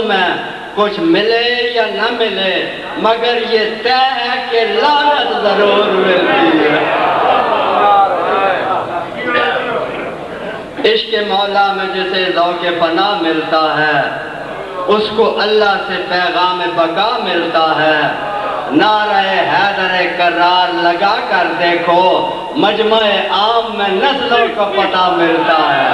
معلوم ہے کچھ ملے یا نہ ملے مگر یہ طے ہے کہ لعنت ضرور ملتی ہے۔ عشق مولا میں جسے ذوق پناہ ملتا ہے اس کو اللہ سے پیغام بقا ملتا ہے۔ نعرہ حیدر کرار لگا کر دیکھو مجمع عام میں نسلوں کو پتہ ملتا ہے۔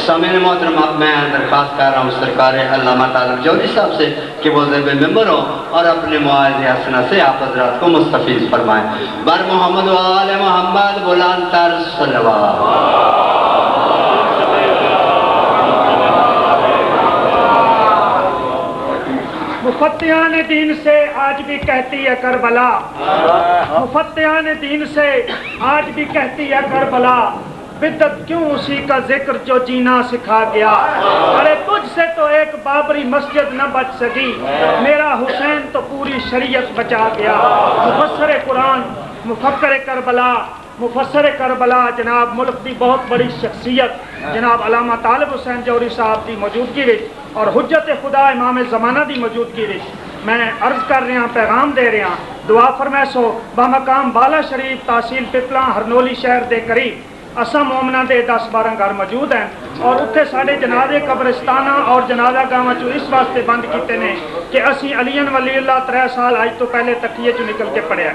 سامعین محترم اب میں درخواست کر رہا ہوں سرکار علامہ طارق جوہری صاحب سے کہ وہ زیب ممبر ہوں اور اپنے مواعظ حسنہ سے آپ حضرات کو مستفیض فرمائیں۔ بر محمد و آل محمد بلند تر صلوات۔ مفتیان دین سے آج بھی کہتی ہے کربلا، مفتیان دین سے آج بھی کہتی ہے کربلا، بدعت کیوں اسی کا ذکر جو جینا سکھا گیا۔ ارے تجھ سے تو ایک بابری مسجد نہ بچ سکی، میرا حسین تو پوری شریعت بچا گیا۔ مفسر قرآن، مفکر کربلا، مفسر کربلا جناب ملک دی بہت بڑی شخصیت جناب علامہ طالب حسین جوہری صاحب دی موجودگی وچ اور حجت خدا امام زمانہ دی موجودگی وچ میں عرض کر رہا پیغام دے رہا دعا فرمائے سو بمقام بالا شریف تحصیل پپلا ہرنولی شہر دے قریب اساں مومنہ دے 10-12 گھر موجود ہیں اور اتھے ساڑھے جنازے قبرستانہ اور جنازہ گاہاں چو اس واسطے بند کیتے نے کہ اسی علی ولی اللہ 3 سال آج تو پہلے تکیے چو نکل کے پڑھیا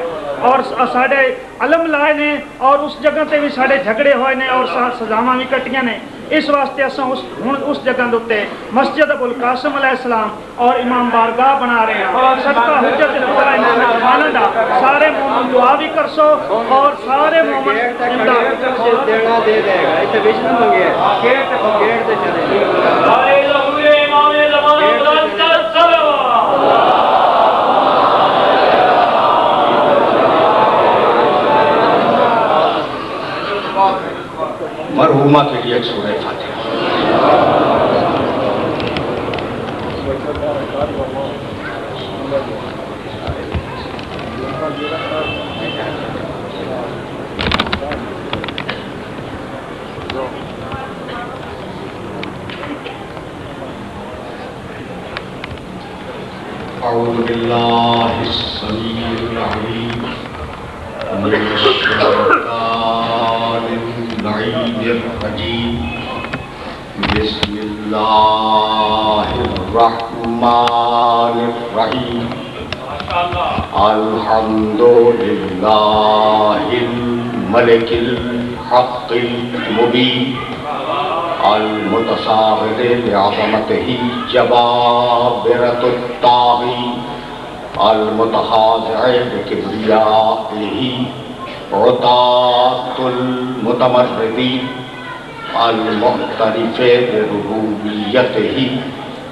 اور ساڑھے علم لائے نے اور اس جگہ تے بھی ساڑھے جھگڑے ہوئے نے اور سزاواں بھی کٹیاں نے۔ اس واسطے اس جگہ دوتے مسجد ابو القاسم علیہ السلام اور امام بارگاہ بنا رہے ہیں۔ صدقہ حجت خدا امام زمانہ دا سارے مومن دعا بھی کر سو اور سارے مومن امداد دینا دے دے گا اسے بیچ میں منگے گیٹ سے چلے امام زمانہ بلند تر صلوات۔ مرحومہ کے لیے ایک سورہ فاتحہ۔ اعوذ باللہ السمیع العلیم من الشیطان اللعین الرجیم بسم اللہ الرحمن الرحیم الحمد للہ الملک الحق المبین المتصاغر بعظمته جبابرة الطاغی المتخاضع بكبریائه عطاة المتمردین المعترف بربوبیته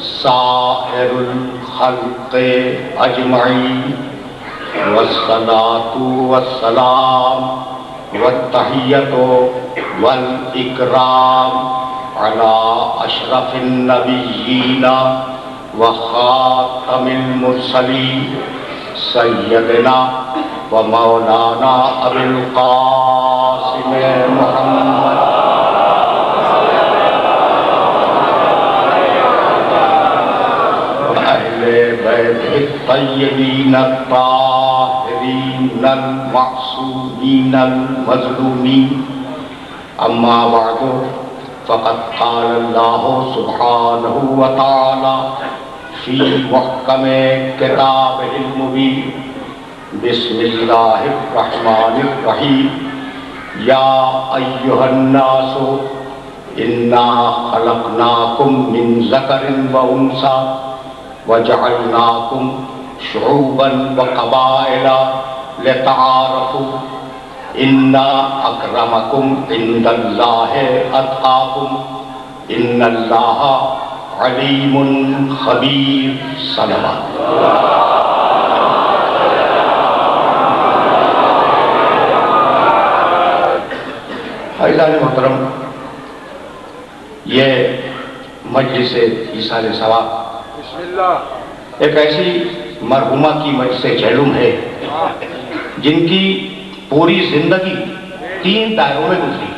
سائر الخلق اجمعین والصلاة والسلام والتحیۃ والاکرام على اشرف النبیین وخاتم المرسلین سیدنا و مولانا ابی القاسم محمد و اہل بیت الطیبین الطاہرین المعصومین المظلومین۔ اما بعد فقد قال اللہ سبحانہ وتعالی فی محکم کتابہ المبین بسم اللہ الرحمن الرحیم یا ایہا الناس انا خلقناکم من ذکر و انثی وجعلناکم شعوبا وقبائل لتعارفوا ان اکرمکم عند اللہ اتقاکم ان اللہ علیم خبیر۔ صلوات۔ عزیزان محترم، یہ مجلس ایصال ثواب ایک ایسی مرحومہ کی مجلس جہلم ہے جن کی پوری زندگی 3 دائروں میں گزری۔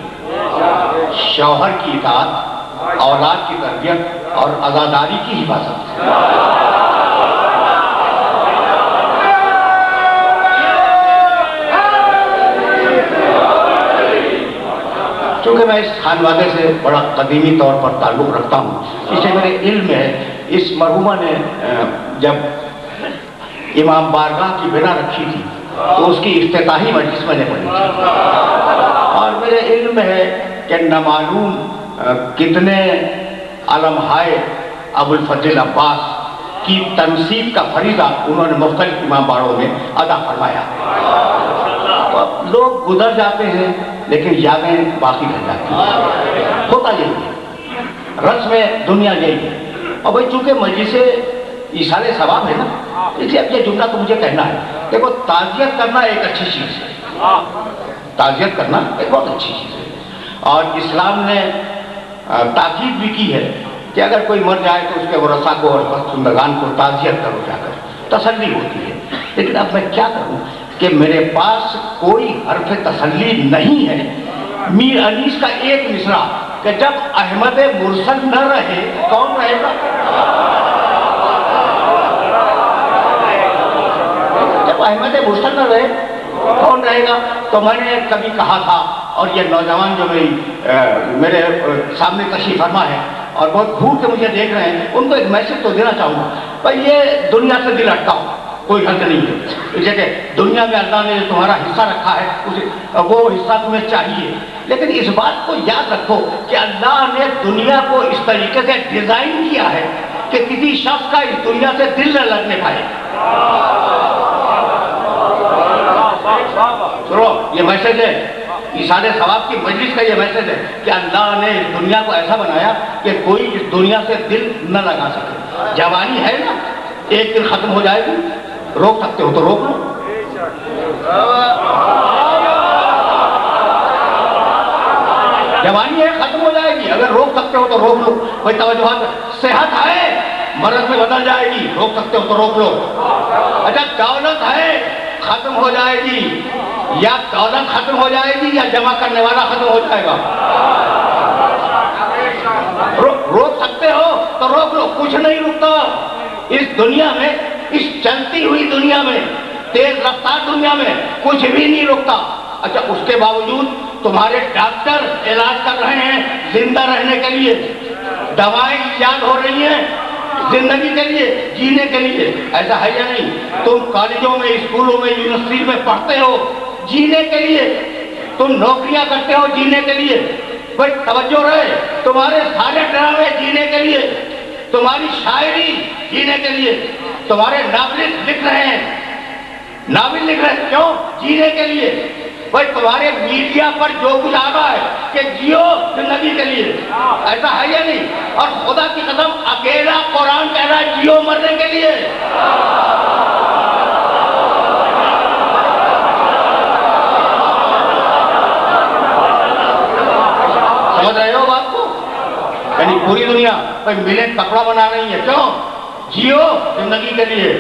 شوہر کی اطاعت، اولاد کی تربیت اور عزاداری کی حفاظت۔ چونکہ میں اس خانوادے سے بڑا قدیمی طور پر تعلق رکھتا ہوں، اس سے میرے علم ہے اس مرحومہ نے جب امام بارگاہ کی بنا رکھی تھی تو اس کی افتتاحی مجلس میں نے پڑھی تھی، اور میرے علم ہے کہ نامعلوم کتنے علمہائے ابو الفضل عباس کی تنصیب کا فریضہ انہوں نے مختلف امام باڑوں میں ادا فرمایا۔ لوگ گزر جاتے ہیں لیکن یادیں باقی رہ جاتی ہیں، ہوتا یہی ہے، رسم دنیا یہی ہے۔ اور بھائی چونکہ مجلس ایصال ثواب ہے نا، اس لیے اب یہ جملہ تو مجھے کہنا ہے۔ دیکھو، تعزیت کرنا ایک اچھی چیز ہے، تعزیت کرنا ایک بہت اچھی چیز ہے، اور اسلام نے تاکید بھی کی ہے کہ اگر کوئی مر جائے تو اس کے ورثاء کو اور پسماندگان کو تعزیت کرو، جا کر تسلی ہوتی ہے۔ لیکن اب میں کیا کروں کہ میرے پاس کوئی حرف تسلی نہیں ہے۔ میر انیس کا ایک مصرع کہ جب احمد مرسل نہ رہے کون رہے گا؟ جب احمد مرسل نہ رہے کون رہے گا؟ تو میں نے کبھی کہا تھا، اور یہ نوجوان جو میرے سامنے تشریف فرما ہے اور بہت گھور کے مجھے دیکھ رہے ہیں، ان کو ایک میسج تو دینا چاہوں گا، بھائی یہ دنیا سے دل ہٹاؤ، کوئی حد نہیں ہے۔ جیسے دنیا میں اللہ نے تمہارا حصہ رکھا ہے وہ حصہ تمہیں چاہیے، لیکن اس بات کو یاد رکھو کہ اللہ نے دنیا کو اس طریقے سے ڈیزائن کیا ہے کہ کسی شخص کا اس دنیا سے دل نہ لگنے پائے۔ سنو، یہ میسج ہے ایصال ثواب کی مجلس کا، یہ میسج ہے کہ اللہ نے اس دنیا کو ایسا بنایا کہ کوئی اس دنیا سے دل نہ لگا سکے۔ جوانی ہے نا، ایک دن ختم ہو جائے گی، روک سکتے ہو تو روک لو۔ جوانی ہے، ختم ہو جائے گی، اگر روک سکتے ہو تو روک لو۔ کوئی توجہ، صحت ہے مرض میں بدل جائے گی، روک سکتے ہو تو روک لو۔ اچھا، دولت ہے ختم ہو جائے گی، یا دولت ختم ہو جائے گی یا جمع کرنے والا ختم ہو جائے گا، روک سکتے ہو تو روک لو، کچھ نہیں رکتا اس دنیا میں، اس چلتی ہوئی دنیا میں، تیز رفتار دنیا میں کچھ بھی نہیں رکتا۔ اچھا، اس کے باوجود تمہارے ڈاکٹر علاج کر رہے ہیں زندہ رہنے کے لیے، دوائیں ایجاد ہو رہی ہیں زندگی کے لیے، جینے کے لیے، ایسا ہے یا نہیں؟ تم کالجوں میں، اسکولوں میں، یونیورسٹی میں پڑھتے ہو جینے کے لیے، تم نوکریاں کرتے ہو جینے کے لیے۔ بھائی توجہ رہے، تمہارے سارے ڈرامے جینے کے لیے، تمہاری شاعری جینے کے لیے، تمہارے ناولسٹ لکھ رہے ہیں، ناول لکھ رہے ہیں، کیوں؟ جینے کے لیے۔ بھائی تمہارے میڈیا پر جو کچھ آ رہا ہے کہ جیو زندگی کے لیے، ایسا ہے یا نہیں؟ اور خدا کی قسم اکیلا قرآن کہہ رہا ہے جیو مرنے کے لیے۔ سمجھ رہے ہو بات کو؟ یعنی پوری دنیا بھائی ملیں کپڑا بنا رہی ہے، کیوں؟ جیو زندگی کے لیے،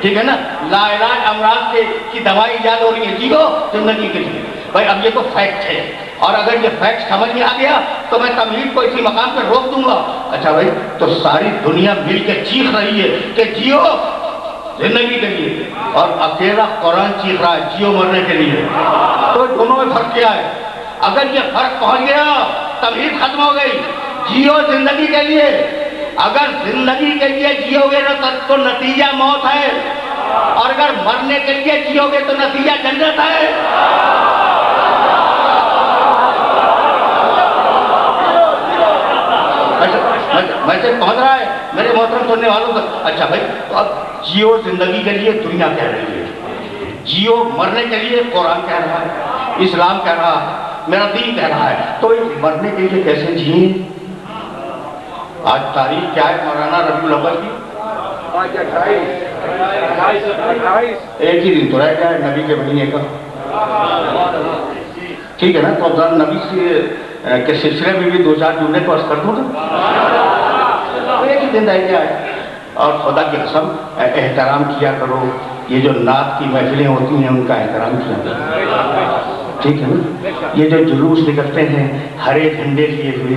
ٹھیک ہے نا؟ لا علاج امراض کی دوائی ایجاد ہو رہی ہے، جیو زندگی کے لیے۔ بھائی اب یہ تو فیکٹ ہے، اور اگر یہ فیکٹ سمجھ میں آ گیا تو میں تمہید کو اسی مقام پہ روک دوں گا۔ اچھا بھائی، تو ساری دنیا مل کے چیخ رہی ہے کہ جیو زندگی کے لیے، اور اکیلا قرآن چیخ رہا ہے جیو مرنے کے لیے، تو دونوں میں فرق کیا ہے؟ اگر یہ فرق پہنچ گیا تمہید ختم ہو گئی، جیو زندگی کے لیے۔ اگر زندگی کے لیے جیو گے تو نتیجہ موت ہے، اور اگر مرنے کے لیے جیو گے تو نتیجہ جنت ہے۔ ویسے پہنچ رہا ہے میرے محترم سننے والوں تک؟ اچھا بھائی، تو اب جیو زندگی کے لیے دنیا کہہ رہی ہے، جیو مرنے کے لیے قرآن کہہ رہا ہے، اسلام کہہ رہا ہے، میرا دین کہہ رہا ہے، تو مرنے کے لیے کیسے جیئیں؟ آج تاریخ کیا ہے مولانا ربیع الاول کی؟ ایک ہی دن تو رہ گیا ہے نبی کے مہینے کا، ٹھیک ہے نا؟ تو اب نبی کے سلسلے میں بھی دو چار جملے کو عرض کر دوں نا، ایک ہی دن رہ گیا ہے۔ اور خدا کی قسم احترام کیا کرو، یہ جو نعت کی محفلیں ہوتی ہیں ان کا احترام کیا کرو۔ ٹھیک ہے نا؟ یہ جو جلوس نکلتے ہیں ہرے جھنڈے لیے ہوئے،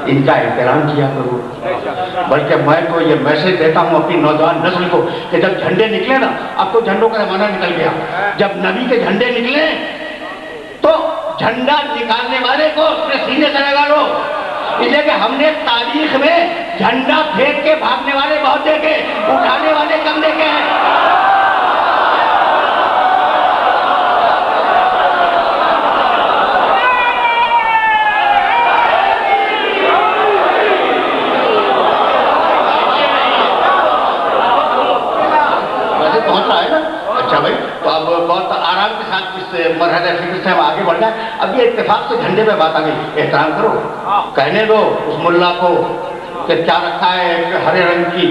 ان کا احترام کیا کرو. بلکہ میں تو یہ میسج دیتا ہوں اپنی نوجوان نسل کو کہ جب جھنڈے نکلے نا، اب تو جھنڈوں کا زمانہ نکل گیا، جب نبی کے جھنڈے نکلے تو جھنڈا نکالنے والے کو اپنے سینے سے لگا لو. اس لیے کہ ہم نے تاریخ میں جھنڈا پھینک کے بھاگنے والے بہت دیکھے، اٹھانے والے کم دیکھے ہیں. پہنچ رہا ہے نا؟ اچھا بھائی، تو اب بہت آرام کے ساتھ اس مرحلہ فکر سے ہم آگے بڑھ جائیں. اب یہ اتفاق سے جھنڈے پہ بات آ گئی، احترام کرو. کہنے دو اس ملا کو کہ کیا رکھا ہے، ایک ہرے رنگ کی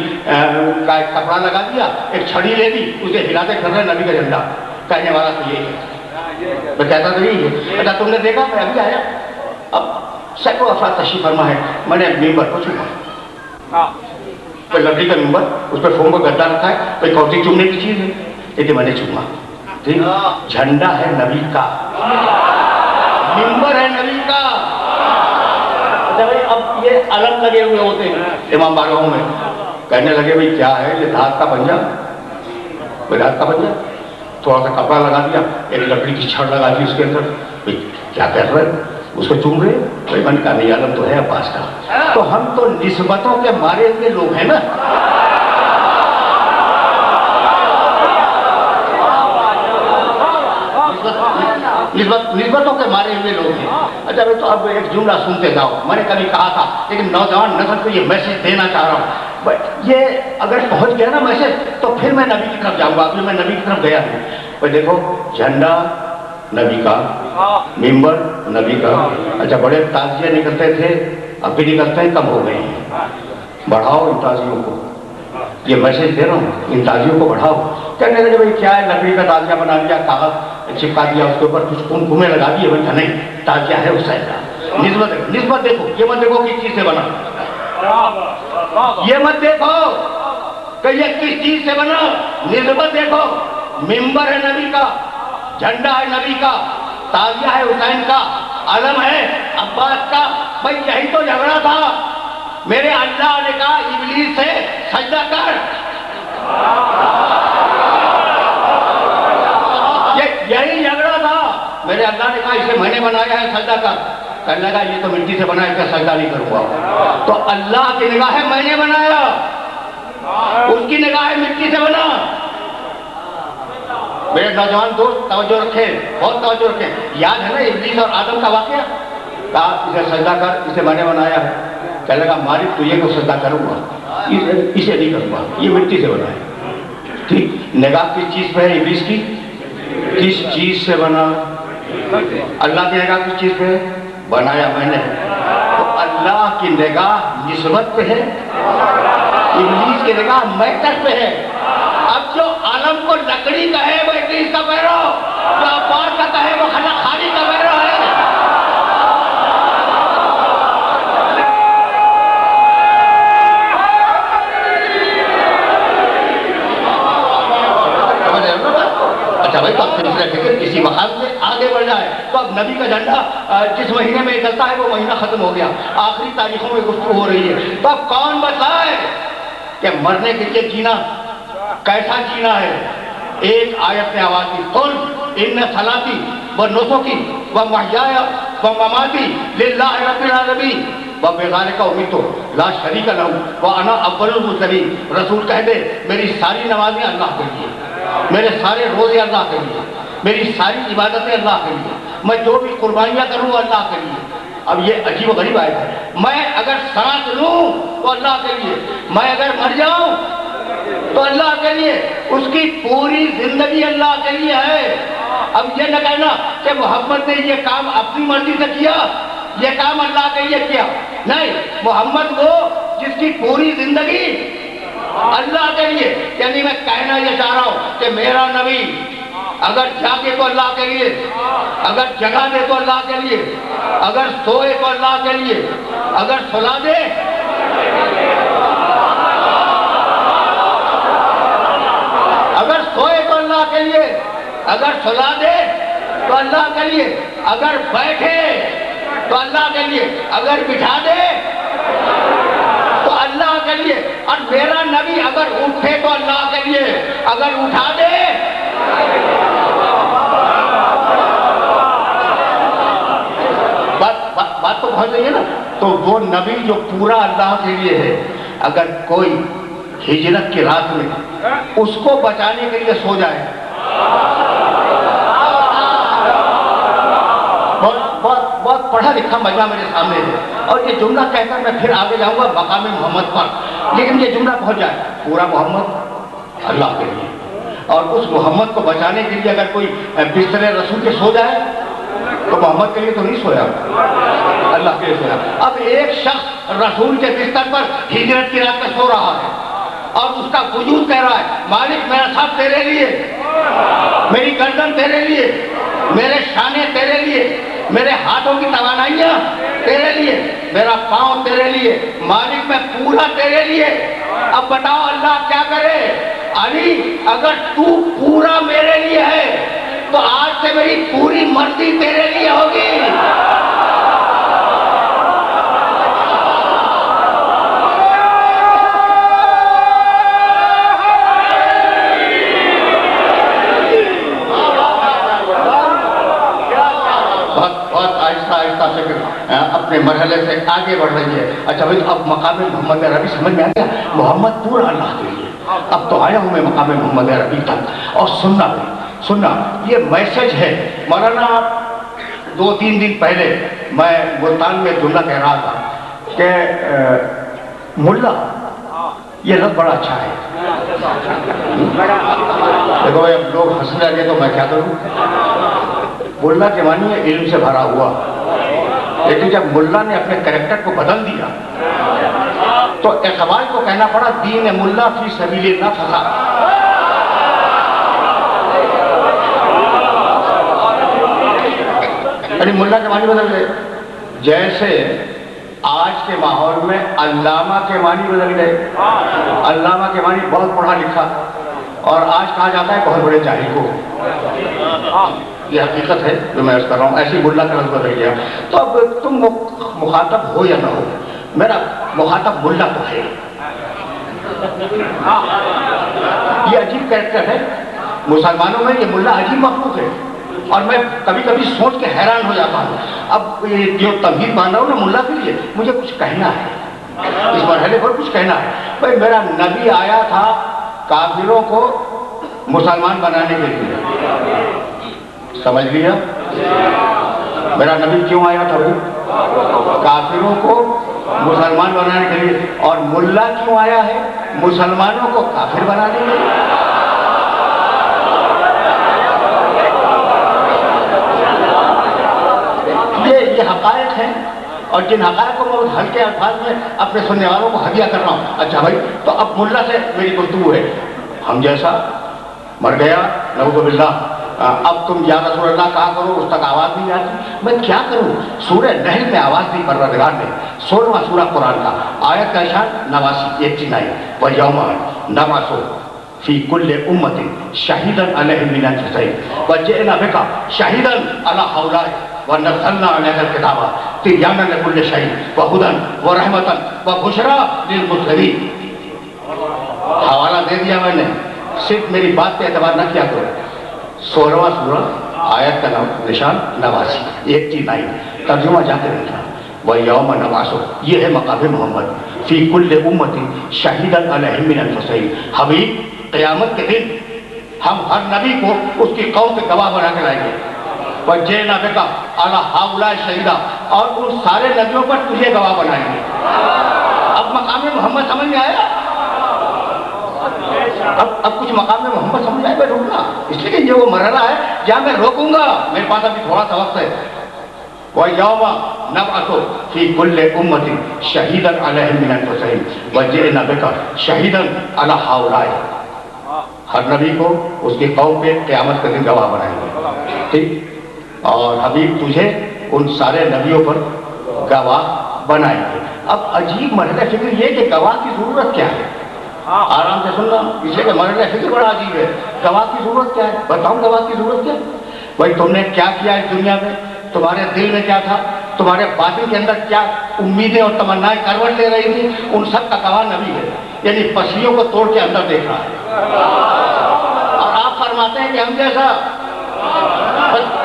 کا ایک کپڑا لگا دیا، ایک چھڑی لے دی، اسے ہلاتے پھر رہے نبی کا جھنڈا. کہنے والا تو یہی ہے، میں کہتا تو یہی ہے. اچھا تم نے دیکھا، میں ابھی آیا، اب سینکڑوں افراد تشریف فرما ہے. میں نے ممبر کو چھوڑا، کوئی لکڑی کا ممبر، اس پہ فوم کا گدا رکھا ہے، کوئی کورتی چومنے کی چیز ہے، لیکن میں نے چوما. ٹھیک، جھنڈا ہے نبی کا، ممبر ہے نبی کا. اچھا بھائی، اب یہ علم لگے ہوئے ہوتے ہیں امام بارگاہوں میں. کہنے لگے بھائی کیا ہے یہ، دھات کا پنجہ، کوئی دھات کا پنجہ، تھوڑا سا کپڑا لگا دیا، ایک لکڑی کی چھڑ لگا دی اس کے اندر. کیا کر رہے ہیں، اس کو چوم رہے. بھائی من کا نہیں، عالم تو ہے عباس کا. تو ہم تو نسبتوں کے مارے ہوئے لوگ ہیں نا. نسبتوں کے مارے ہوئے لوگ ہیں. اچھا بھائی، تو اب ایک جملہ سنتے جاؤ. میں نے کبھی کہا تھا، لیکن نوجوان نسل کو یہ میسج دینا چاہ رہا ہوں. یہ اگر پہنچ گیا نا میسج، تو پھر میں نبی کی طرف جاؤں گا. ابھی میں نبی کی طرف گیا ہوں. بھائی دیکھو، جھنڈا نبی کا، ممبر نبی کا. اچھا، بڑے تعزیے نکلتے تھے، اب بھی نکلتے ہیں، کم ہو گئے ہیں. بڑھاؤ ان تعزیوں کو. یہ میسج دے رہا ہوں، ان تعزیوں کو بڑھاؤ. کہنے لگے بھائی کیا ہے، لکڑی کا تعزیہ بنا لیا، کاغذ چپکا دیا، اس کے اوپر کچھ کمکمے لگا دیے. بھائی نہیں، تعزیہ ہے اس سائز کا. نسبت دیکھو، یہ مت دیکھو کس چیز سے بنا، یہ مت دیکھو کہ یہ کس چیز سے بنا. نسبت دیکھو. ممبر ہے نبی کا، جھنڈا ہے نبی کا، تعزیہ ہے حسین کا، علم ہے عباس کا. بھائی یہی تو جھگڑا تھا. میرے اللہ نے کہا ابلیس سے سجدہ کر. یہی جھگڑا تھا. میرے اللہ نے کہا اسے میں نے بنایا ہے، سجدہ کر. کہنے لگا یہ تو مٹی سے بنا ہے، کیا سجدہ نہیں کروں گا. تو اللہ کی نگاہ ہے میں نے بنایا، اس کی نگاہ ہے مٹی سے بنا. میرے نوجوان دوست توجہ رکھیں، بہت توجہ رکھیں. یاد ہے نا ابلیس اور آدم کا واقعہ؟ کہا اسے سجدہ کر، اسے میں نے بنایا ہے. کہنے لگا مالک تجھے کو سجدہ کروں گا، اسے نہیں کروں گا، یہ مٹی سے بنا ہے. ٹھیک، نگاہ کس چیز پہ ہے ابلیس کی؟ کس چیز سے بنا؟ اللہ کی نگاہ کس چیز پہ ہے؟ بنایا میں نے. تو اللہ کی نگاہ نسبت پہ ہے، ابلیس کی نگاہ میٹر پہ ہے. اب جو عالم کو لکڑی کہے وہ ابلیس کا پیرو، جو عباس کا کہے وہ خالی کا پیرو ہے. اچھا بھائی، تو اب سلسلہ فکر کسی وقت سے آگے بڑھ جائے. تو اب نبی کا جھنڈا جس مہینے میں چلتا ہے وہ مہینہ ختم ہو گیا، آخری تاریخوں میں گفتگو ہو رہی ہے. تو اب کون بتائے کہ مرنے کے لیے جینا کیسا جینا ہے؟ ایک آیت نے آواز دی، قل ان صلاتی و نسکی و محیای و مماتی للہ رب العالمین وبذالک امرت لا شریک لہ وانا اول المسلمین. رسول کہہ دے میری ساری نمازیں اللہ کے لیے، میرے سارے روزے اللہ کے لیے، میری ساری عبادتیں اللہ کے لیے، میں جو بھی قربانیاں کروں اللہ کے لیے. اب یہ عجیب و غریب آیت ہے. میں اگر سانس لوں تو اللہ کے لیے، میں اگر مر جاؤں تو اللہ کے لیے، اس کی پوری زندگی اللہ کے لیے ہے. اب یہ نہ کہنا کہ محمد نے یہ کام اپنی مرضی سے کیا، یہ کام اللہ کے لیے کیا. نہیں، محمد وہ جس کی پوری زندگی اللہ کے لیے. یعنی میں کہنا یہ چاہ رہا ہوں کہ میرا نبی اگر جاگے تو اللہ کے لیے، اگر جگا دے تو اللہ کے لیے، اگر سوئے تو اللہ کے لیے، اگر سلا دے اگر سوئے تو اللہ کے لیے، اگر سلا دے تو اللہ کے لیے، اگر بیٹھے تو اللہ کے لیے، اگر بٹھا دے تو اللہ کے لیے، اور میرا نبی اگر اٹھے تو اللہ کے لیے، اگر اٹھا دے بات تو بہت رہی ہے نا. تو وہ نبی جو پورا اللہ کے لیے ہے، اگر کوئی ہجرت کی رات میں اس کو بچانے کے لیے سو جائے، بہت پڑھا لکھا مجمع میرے سامنے ہے، اور یہ جملہ کہہ کر میں پھر آگے جاؤں گا مقام محمد پر، لیکن یہ جملہ پہنچ جائے، پورا محمد اللہ کے لیے، اور اس محمد کو بچانے کے لیے اگر کوئی بستر رسول کے سو جائے تو محمد کے لیے تو نہیں سویا، اللہ کے لیے سویا. اب ایک شخص رسول کے بستر پر ہجرت کی رات میں سو رہا ہے اور اس کا وجود کہہ رہا ہے مالک میرا سب تیرے لیے، میری گردن تیرے لیے، میرے شانے تیرے لیے، میرے ہاتھوں کی توانائیاں تیرے لیے، میرا پاؤں تیرے لیے، مالک میں پورا تیرے لیے. اب بتاؤ اللہ کیا کرے؟ علی اگر تو پورا میرے لیے ہے تو آج سے میری پوری مرضی تیرے لیے ہوگی. اپنے مرحلے سے آگے بڑھ رہی ہے. اچھا بھائی اب مقام محمد عربی سمجھ میں آ گیا، محمد پورا اللہ کے لیے. اب تو آیا ہوں میں مقام محمد عربی تک، اور سننا یہ میسج ہے. مولانا 2-3 دن پہلے میں ملتان میں جملہ کہہ رہا تھا کہ ملا یہ لفظ بڑا اچھا ہے. دیکھو بھائی اب لوگ ہنسنے لگے تو میں کیا کروں. ملا کے معنی ہے علم سے بھرا ہوا، لیکن جب ملا نے اپنے کریکٹر کو بدل دیا تو اقبال کو کہنا پڑا دین ملا فی سبیل نہ پھنسا. یعنی ملا کے معنی بدل گئے، جیسے آج کے ماحول میں علامہ کے معنی بدل گئے. علامہ کے معنی بہت پڑھا لکھا، اور آج کہا جاتا ہے بہت بڑے جاہل کو. یہ حقیقت ہے جو میں عرض کر رہا ہوں، ایسی ملا کا لفظ بدل گیا. تو اب تم مخاطب ہو یا نہ ہو، میرا مخاطب ملا تو ہے. یہ عجیب کریکٹر ہے مسلمانوں میں، یہ ملا عجیب مخلوق ہے، اور میں کبھی کبھی سوچ کے حیران ہو جاتا ہوں. اب یہ جو تمہید مان رہا ہوں نا ملا کے لیے، مجھے کچھ کہنا ہے، اس مرحلے پر کچھ کہنا ہے. بھائی میرا نبی آیا تھا کافروں کو مسلمان بنانے کے لیے، سمجھ لیا؟ میرا نبی کیوں آیا تھا؟ کافروں کو مسلمان بنانے کے لیے. اور ملا کیوں آیا ہے؟ مسلمانوں کو کافر بنانے کے لیے. یہ حقائق ہیں، اور جن حقائق کو میں ہلکے الفاظ میں اپنے سننے والوں کو ہدیہ کر رہا ہوں. اچھا بھائی تو اب ملا سے میری گفتگو ہے. ہم جیسا مر گیا نعوذ باللہ، اب تم یا رسول اللہ کہا کرو، اس تک آواز نہیں آتی. میں کیا کروں؟ سورہ نحل میں آواز دی پروردگار نے، 16واں سورہ قرآن کا، آیت کا اشار 89 89 وَيَوْمَ نَبْعَثُ فِي كُلِّ أُمَّةٍ شَهِيدًا عَلَيْهِمْ مِنَ أَنفُسِهِمْ وَجِئْنَا بِكَ شَهِيدًا عَلَى هَؤُلَاءِ وَنَزَّلْنَا عَلَيْكَ الْكِتَابَ تِبْيَانًا لِكُلِّ شَيْءٍ وَهُدًى وَرَحْمَةً وَبُشْرَى لِلْمُسْلِمِينَ. حوالہ دے دیا میں نے، صرف میری بات پہ اعتبار نہ کیا کرو. 16واں سورہ آیت کا نشان 89 89. ترجمہ جا کے دیکھنا. وَيَوْمَ نَبْعَثُ، یہ ہے مقام محمد. فی کل امت شہیداً علیہم من انفسہم. حبیب قیامت کے دن ہم ہر نبی کو اس کی قوم کے گواہ بنا کے لائیں گے. وَجِئْنَا بِكَ عَلَىٰ هَٰؤُلَاءِ شَهِيدًا، اور ان سارے نبیوں پر تجھے گواہ بنائیں گے. اب مقام محمد سمجھ میں آیا؟ اب کچھ مقام محمد سمجھ آئے میں روکنا، اس لیے کہ یہ وہ مرحلہ ہے جہاں میں روکوں گا. میرے پاس ابھی تھوڑا سا وقت ہے. وَيَوْمَ نَبْعَثُ فِي كُلِّ أُمَّةٍ شَهِيدًا عَلَيْهِمْ مِنْ أَنفُسِهِمْ وَجِئْنَا بِكَ شَهِيدًا عَلَىٰ هَٰؤُلَاءِ. ہر نبی کو اس کی قوم پہ قیامت کے دن گواہ بنائیں گے. ٹھیک، اور حبیب تجھے ان سارے نبیوں پر گواہ بنائیں گے. اب عجیب مرحلہ فکر یہ کہ گواہ کی ضرورت کیا ہے؟ آرام سے سننا، اس لیے کہ مرحلہ فکر بڑا عجیب ہے. گواہ کی ضرورت کیا ہے؟ بتاؤں گواہ کی ضرورت کیا ہے. بھائی تم نے کیا کیا اس دنیا میں؟ تمہارے دل میں کیا تھا؟ تمہارے باطن کے اندر کیا امیدیں اور تمنائیں کروٹ لے رہی تھی؟ ان سب کا گواہ نبی ہے، یعنی پسلیوں کو توڑ کے اندر دیکھ رہا ہے، اور آپ فرماتے ہیں کہ ہم جیسا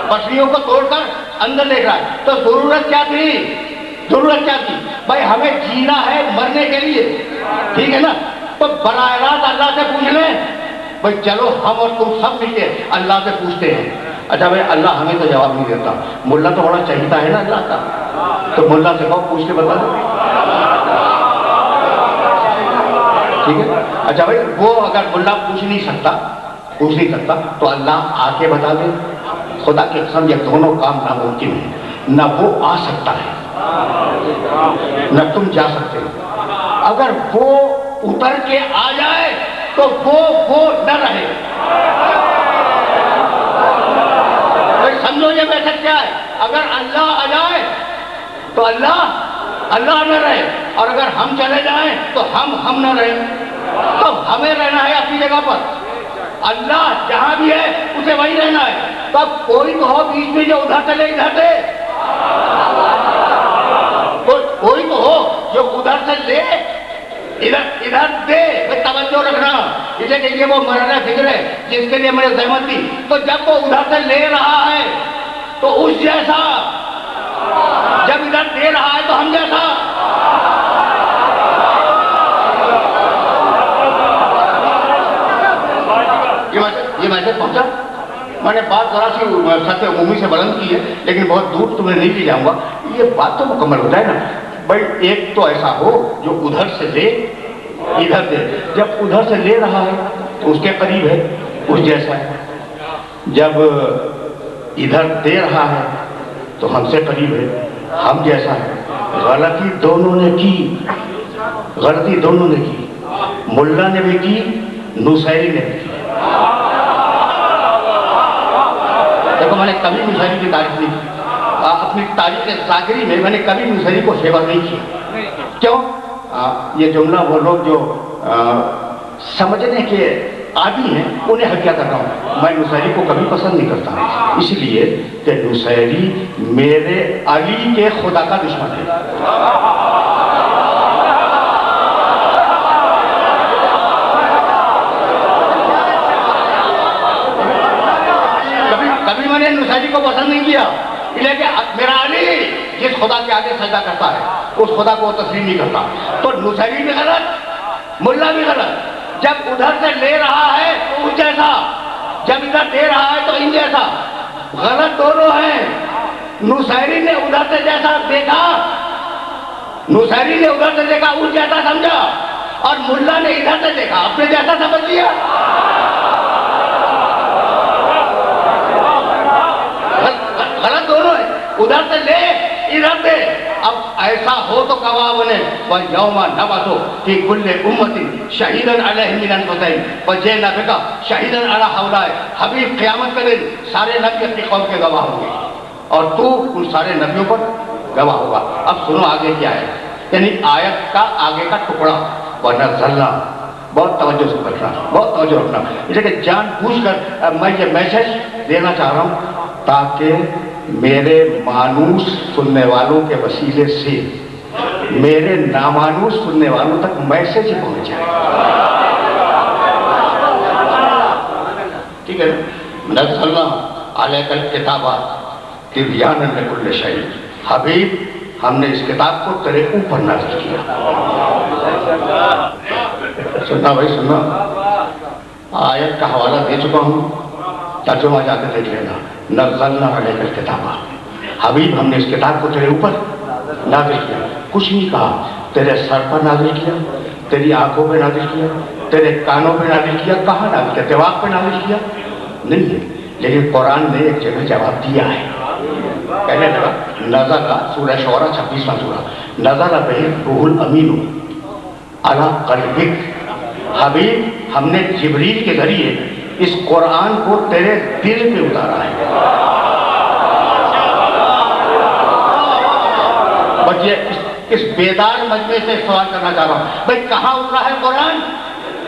پسلیوں کو توڑ کر اندر دیکھ رہا ہے۔ تو ضرورت کیا تھی؟ ضرورت کیا تھی؟ بھائی ہمیں جینا ہے مرنے کے لیے، ٹھیک ہے نا؟ تو براہ راست اللہ سے پوچھ لیں، بھائی چلو ہم اور تم سب مل کے اللہ سے پوچھتے ہیں۔ اچھا بھائی اللہ ہمیں تو جواب نہیں دیتا، ملا تو بڑا چاہیتا ہے نا اللہ کا، تو ملا سے کہو پوچھ کے بتا دو، ٹھیک ہے؟ اچھا بھائی وہ اگر ملا پوچھ نہیں سکتا تو اللہ آ کے بتا دے۔ خدا کی قسم یہ دونوں کام ناممکن ہے، نہ وہ آ سکتا ہے نہ تم جا سکتے ہو۔ اگر وہ اتر کے آ جائے تو وہ نہ رہے۔ سمجھو یہ میسج کیا ہے؟ اگر اللہ آ جائے تو اللہ نہ رہے، اور اگر ہم چلے جائیں تو ہم نہ رہیں۔ تو ہمیں رہنا ہے اپنی جگہ پر، اللہ جہاں بھی ہے اسے وہی رہنا ہے۔ تو اب کوئی تو ہو بیچ میں جو ادھر چلے ادھر دے، کوئی تو ہو جو ادھر سے لے ادھر دے۔ توجہ رکھنا، اسے کہیے وہ مرنا فکر ہے جس کے لیے میں نے زحمت دی۔ تو جب وہ ادھر سے لے رہا ہے تو اس جیسا، جب ادھر دے رہا ہے تو ہم جیسا۔ یہ میسج پہنچا؟ میں نے بات ذرا سی سطح عمومی سے بلند کی ہے، لیکن بہت دور تمہیں نہیں لے جاؤں گا۔ یہ بات تو مکمل ہوتا ہے نا بھائی، ایک تو ایسا ہو جو ادھر سے لے ادھر دے۔ جب ادھر سے لے رہا ہے تو اس کے قریب ہے، اس جیسا ہے۔ جب ادھر دے رہا ہے تو ہم سے قریب ہے، ہم جیسا ہے۔ غلطی دونوں نے کی، ملا نے بھی کی، نصیری نے بھی کی۔ دیکھو میں نے کبھی نصیری کی تعریف نہیں کی، اپنی تاریخ ظاہری میں نے کبھی نصیری کو فیور نہیں کیا۔ کیوں؟ یہ جملہ وہ لوگ جو سمجھنے کے عادی ہیں انہیں حق کیا کر رہا ہوں، میں نصیری کو کبھی پسند نہیں کرتا، اس لیے کہ نصیری میرے علی کے خدا کا دشمن ہے۔ کبھی میں نے نصیری کو پسند نہیں کیا، اس لیے کہ میرا علی جس خدا کے آگے سجدہ کرتا ہے اس خدا کو وہ تسلیم نہیں کرتا۔ تو نصیری بھی غلط، ملا بھی غلط۔ جب ادھر سے لے رہا ہے تو اس جیسا، جب ادھر دے رہا ہے تو ان جیسا، غلط دونوں ہیں۔ نصیری نے ادھر سے جیسا دیکھا، نصیری نے ادھر سے دیکھا اس جیسا سمجھا، اور ملا نے ادھر سے دیکھا اپنے جیسا سمجھ لیا۔ غلط دونوں ہیں، ادھر سے لے ادھر دے۔ اب ایسا ہو تو گواہ بنے، وَيَوْمَ نَبْعَثُ فِي كُلِّ أُمَّةٍ شَهِيدًا عَلَيْهِمْ مِنْ أَنفُسِهِمْ وَجِئْنَا بِكَ شَهِيدًا عَلَىٰ هَؤُلَاءِ۔ حبیب قیامت کے دن سارے نبی اپنی قوم کے گواہ ہوں گے، اور تو ان سارے نبیوں پر گواہ ہوگا۔ اب سنو آگے کیا ہے، یعنی آیت کا آگے کا ٹکڑا، وَنَزَّلْنَا، بہت توجہ سے رکھنا، بہت توجہ رکھنا، اسے کہ جان بوجھ کر میں یہ میسج دینا چاہ رہا ہوں تاکہ میرے مانوس سننے والوں کے وسیلے سے میرے نامانوس سننے والوں تک میسج پہنچ جائے، ٹھیک ہے؟ نزلنا علیک الکتاب تبیانا لکل شیء، حبیب ہم نے اس کتاب کو تیرے اوپر نازل کیا۔ سننا بھائی سننا، آیت کا حوالہ دے چکا ہوں، ترجمہ جا کے دیکھ لینا۔ نزلنا علیک الکتاب، حبیب ہم نے اس کتاب کو تیرے اوپر نازل کیا۔ کچھ نہیں کہا، تیرے سر پر نازل کیا، تیری آنکھوں پہ نازل کیا، تیرے کانوں پہ نازل کیا۔ کہاں نازل کیا؟ دماغ پہ نازل کیا نہیں ہے، لیکن قرآن نے ایک جگہ جواب دیا ہے۔ کہنے لگا نزل، سورہ شعراء 26واں سورہ، نزل بہ الروح الامین علی قلبک، حبیب ہم نے جبریل کے ذریعے اس قرآن کو تیرے دل پہ اتارا ہے۔ بس یہ اس بیدار مجمع سے سوال کرنا چاہ رہا ہوں، بھائی کہاں اترا ہے قرآن؟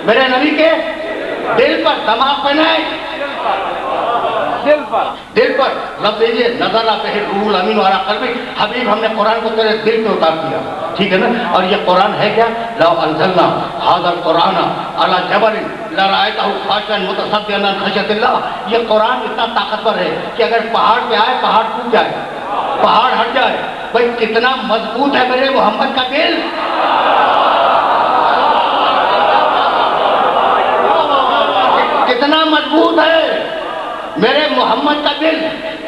میرے نبی کے دل پر، دماغ پہ نہیں، دل پر رب دیجیے نظر آتے ہیں روح الامین والا قلبی حبیب ہم نے قرآن کو تیرے دل پہ اتار دیا. ٹھیک ہے نا. اور یہ قرآن ہے کیا؟ لو انزلنا ھذا القرآن علی جبل لرأیتہ خاشعا متصدعا من خشیۃ اللہ. یہ قرآن اتنا طاقتور ہے کہ اگر پہاڑ پہ آئے پہاڑ ٹوٹ جائے, پہاڑ ہٹ جائے. بھائی کتنا مضبوط ہے میرے محمد کا دل, کتنا مضبوط ہے میرے محمد کا دل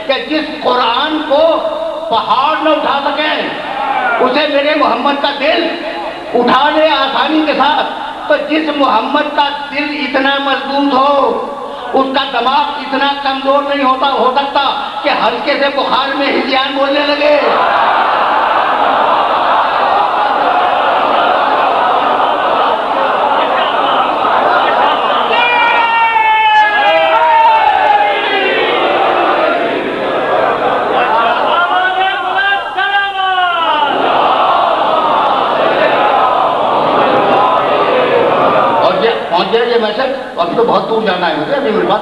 کہ جس قرآن کو پہاڑ نہ اٹھا سکیں اسے میرے محمد کا دل اٹھا لے آسانی کے ساتھ. تو جس محمد کا دل اتنا مضبوط ہو اس کا دماغ اتنا کمزور نہیں ہو سکتا کہ ہلکے سے بخار میں ہذیان بولنے لگے. یہ میسج ابھی تو بہت دور جانا ہے مجھے, ابھی میرے پاس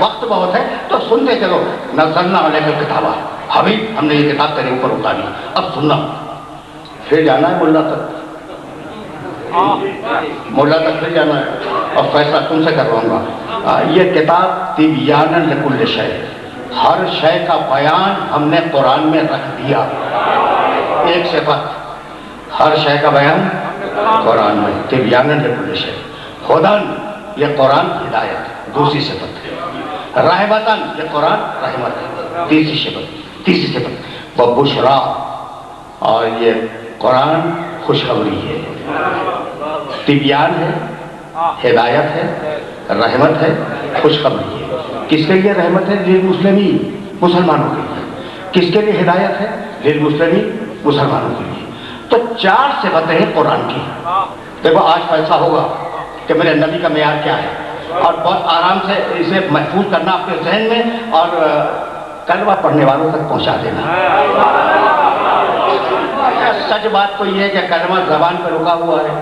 وقت بہت ہے, تو سنتے چلو. نزلنا علیک الکتاب, حبیب ہم نے یہ کتاب تیرے اوپر اتاری. اب سننا, پھر جانا ہے ملا تک, ملا تک پھر جانا ہے اور فیصلہ تم سے کرواؤں گا. یہ کتاب تبیانا لکل شیء, ہر شے کا بیان ہم نے قرآن میں رکھ دیا. ایک صفت, ہر شے کا بیان قرآن میں, تبیانا لکل شیء. خدن, یہ قرآن ہدایت, دوسری صفت. رحمتن, یہ قرآن رحمت, تیسری صفت. وبشرا, اور یہ قرآن خوشخبری ہے. تبیان ہے, ہدایت ہے, رحمت ہے, خوشخبری ہے. کس کے لیے رحمت ہے؟ للمسلمین, مسلمانوں کے لیے. کس کے لیے ہدایت ہے؟ للمسلمین, مسلمانوں کے لیے. تو چار صفتیں ہیں قرآن کی. دیکھو آج فیصلہ ہوگا کہ میرے نبی کا معیار کیا ہے, اور بہت آرام سے اسے محفوظ کرنا اپنے ذہن میں, اور کلمہ پڑھنے والوں تک پہنچا دینا. سچ بات تو یہ ہے کہ کلمہ زبان پہ رکا ہوا ہے.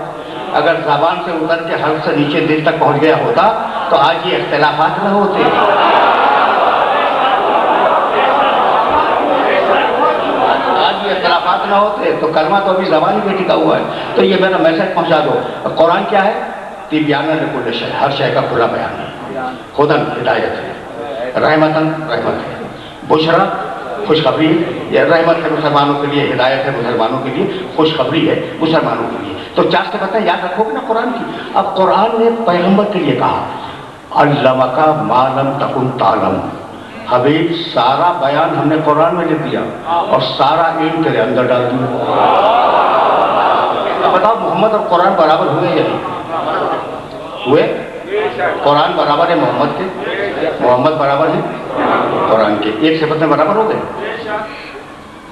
اگر زبان سے اتر کے حلق سے نیچے دل تک پہنچ گیا ہوتا تو آج یہ اختلافات نہ ہوتے. آج یہ اختلافات نہ ہوتے. تو کلمہ تو ابھی زبان ہی پہ ٹکا ہوا ہے. تو یہ میرا میسج پہنچا دو. قرآن کیا ہے؟ تبیانا لکل شیء, ہر شے کا کھلا بیان ہے. خدن, ہدایت ہے. رحمتن, رحمت ہے. بشرا, خوشخبری. یہ رحمت ہے مسلمانوں کے لیے, ہدایت ہے مسلمانوں کے لیے, خوشخبری ہے مسلمانوں کے لیے. تو چار سے باتیں یاد رکھو گے نا قرآن کی. اب قرآن نے پیغمبر کے لیے کہا علمک ما لم تکن تعلم. حبیب سارا بیان ہم نے قرآن میں لکھ دیا اور سارا علم تیرے اندر ڈال دیا. بتاؤ محمد اور قرآن برابر ہوئے یا نہیں ہوئے؟ قرآن برابر ہے محمد کے, محمد برابر ہے قرآن کے. ایک صفت میں برابر ہو گئے.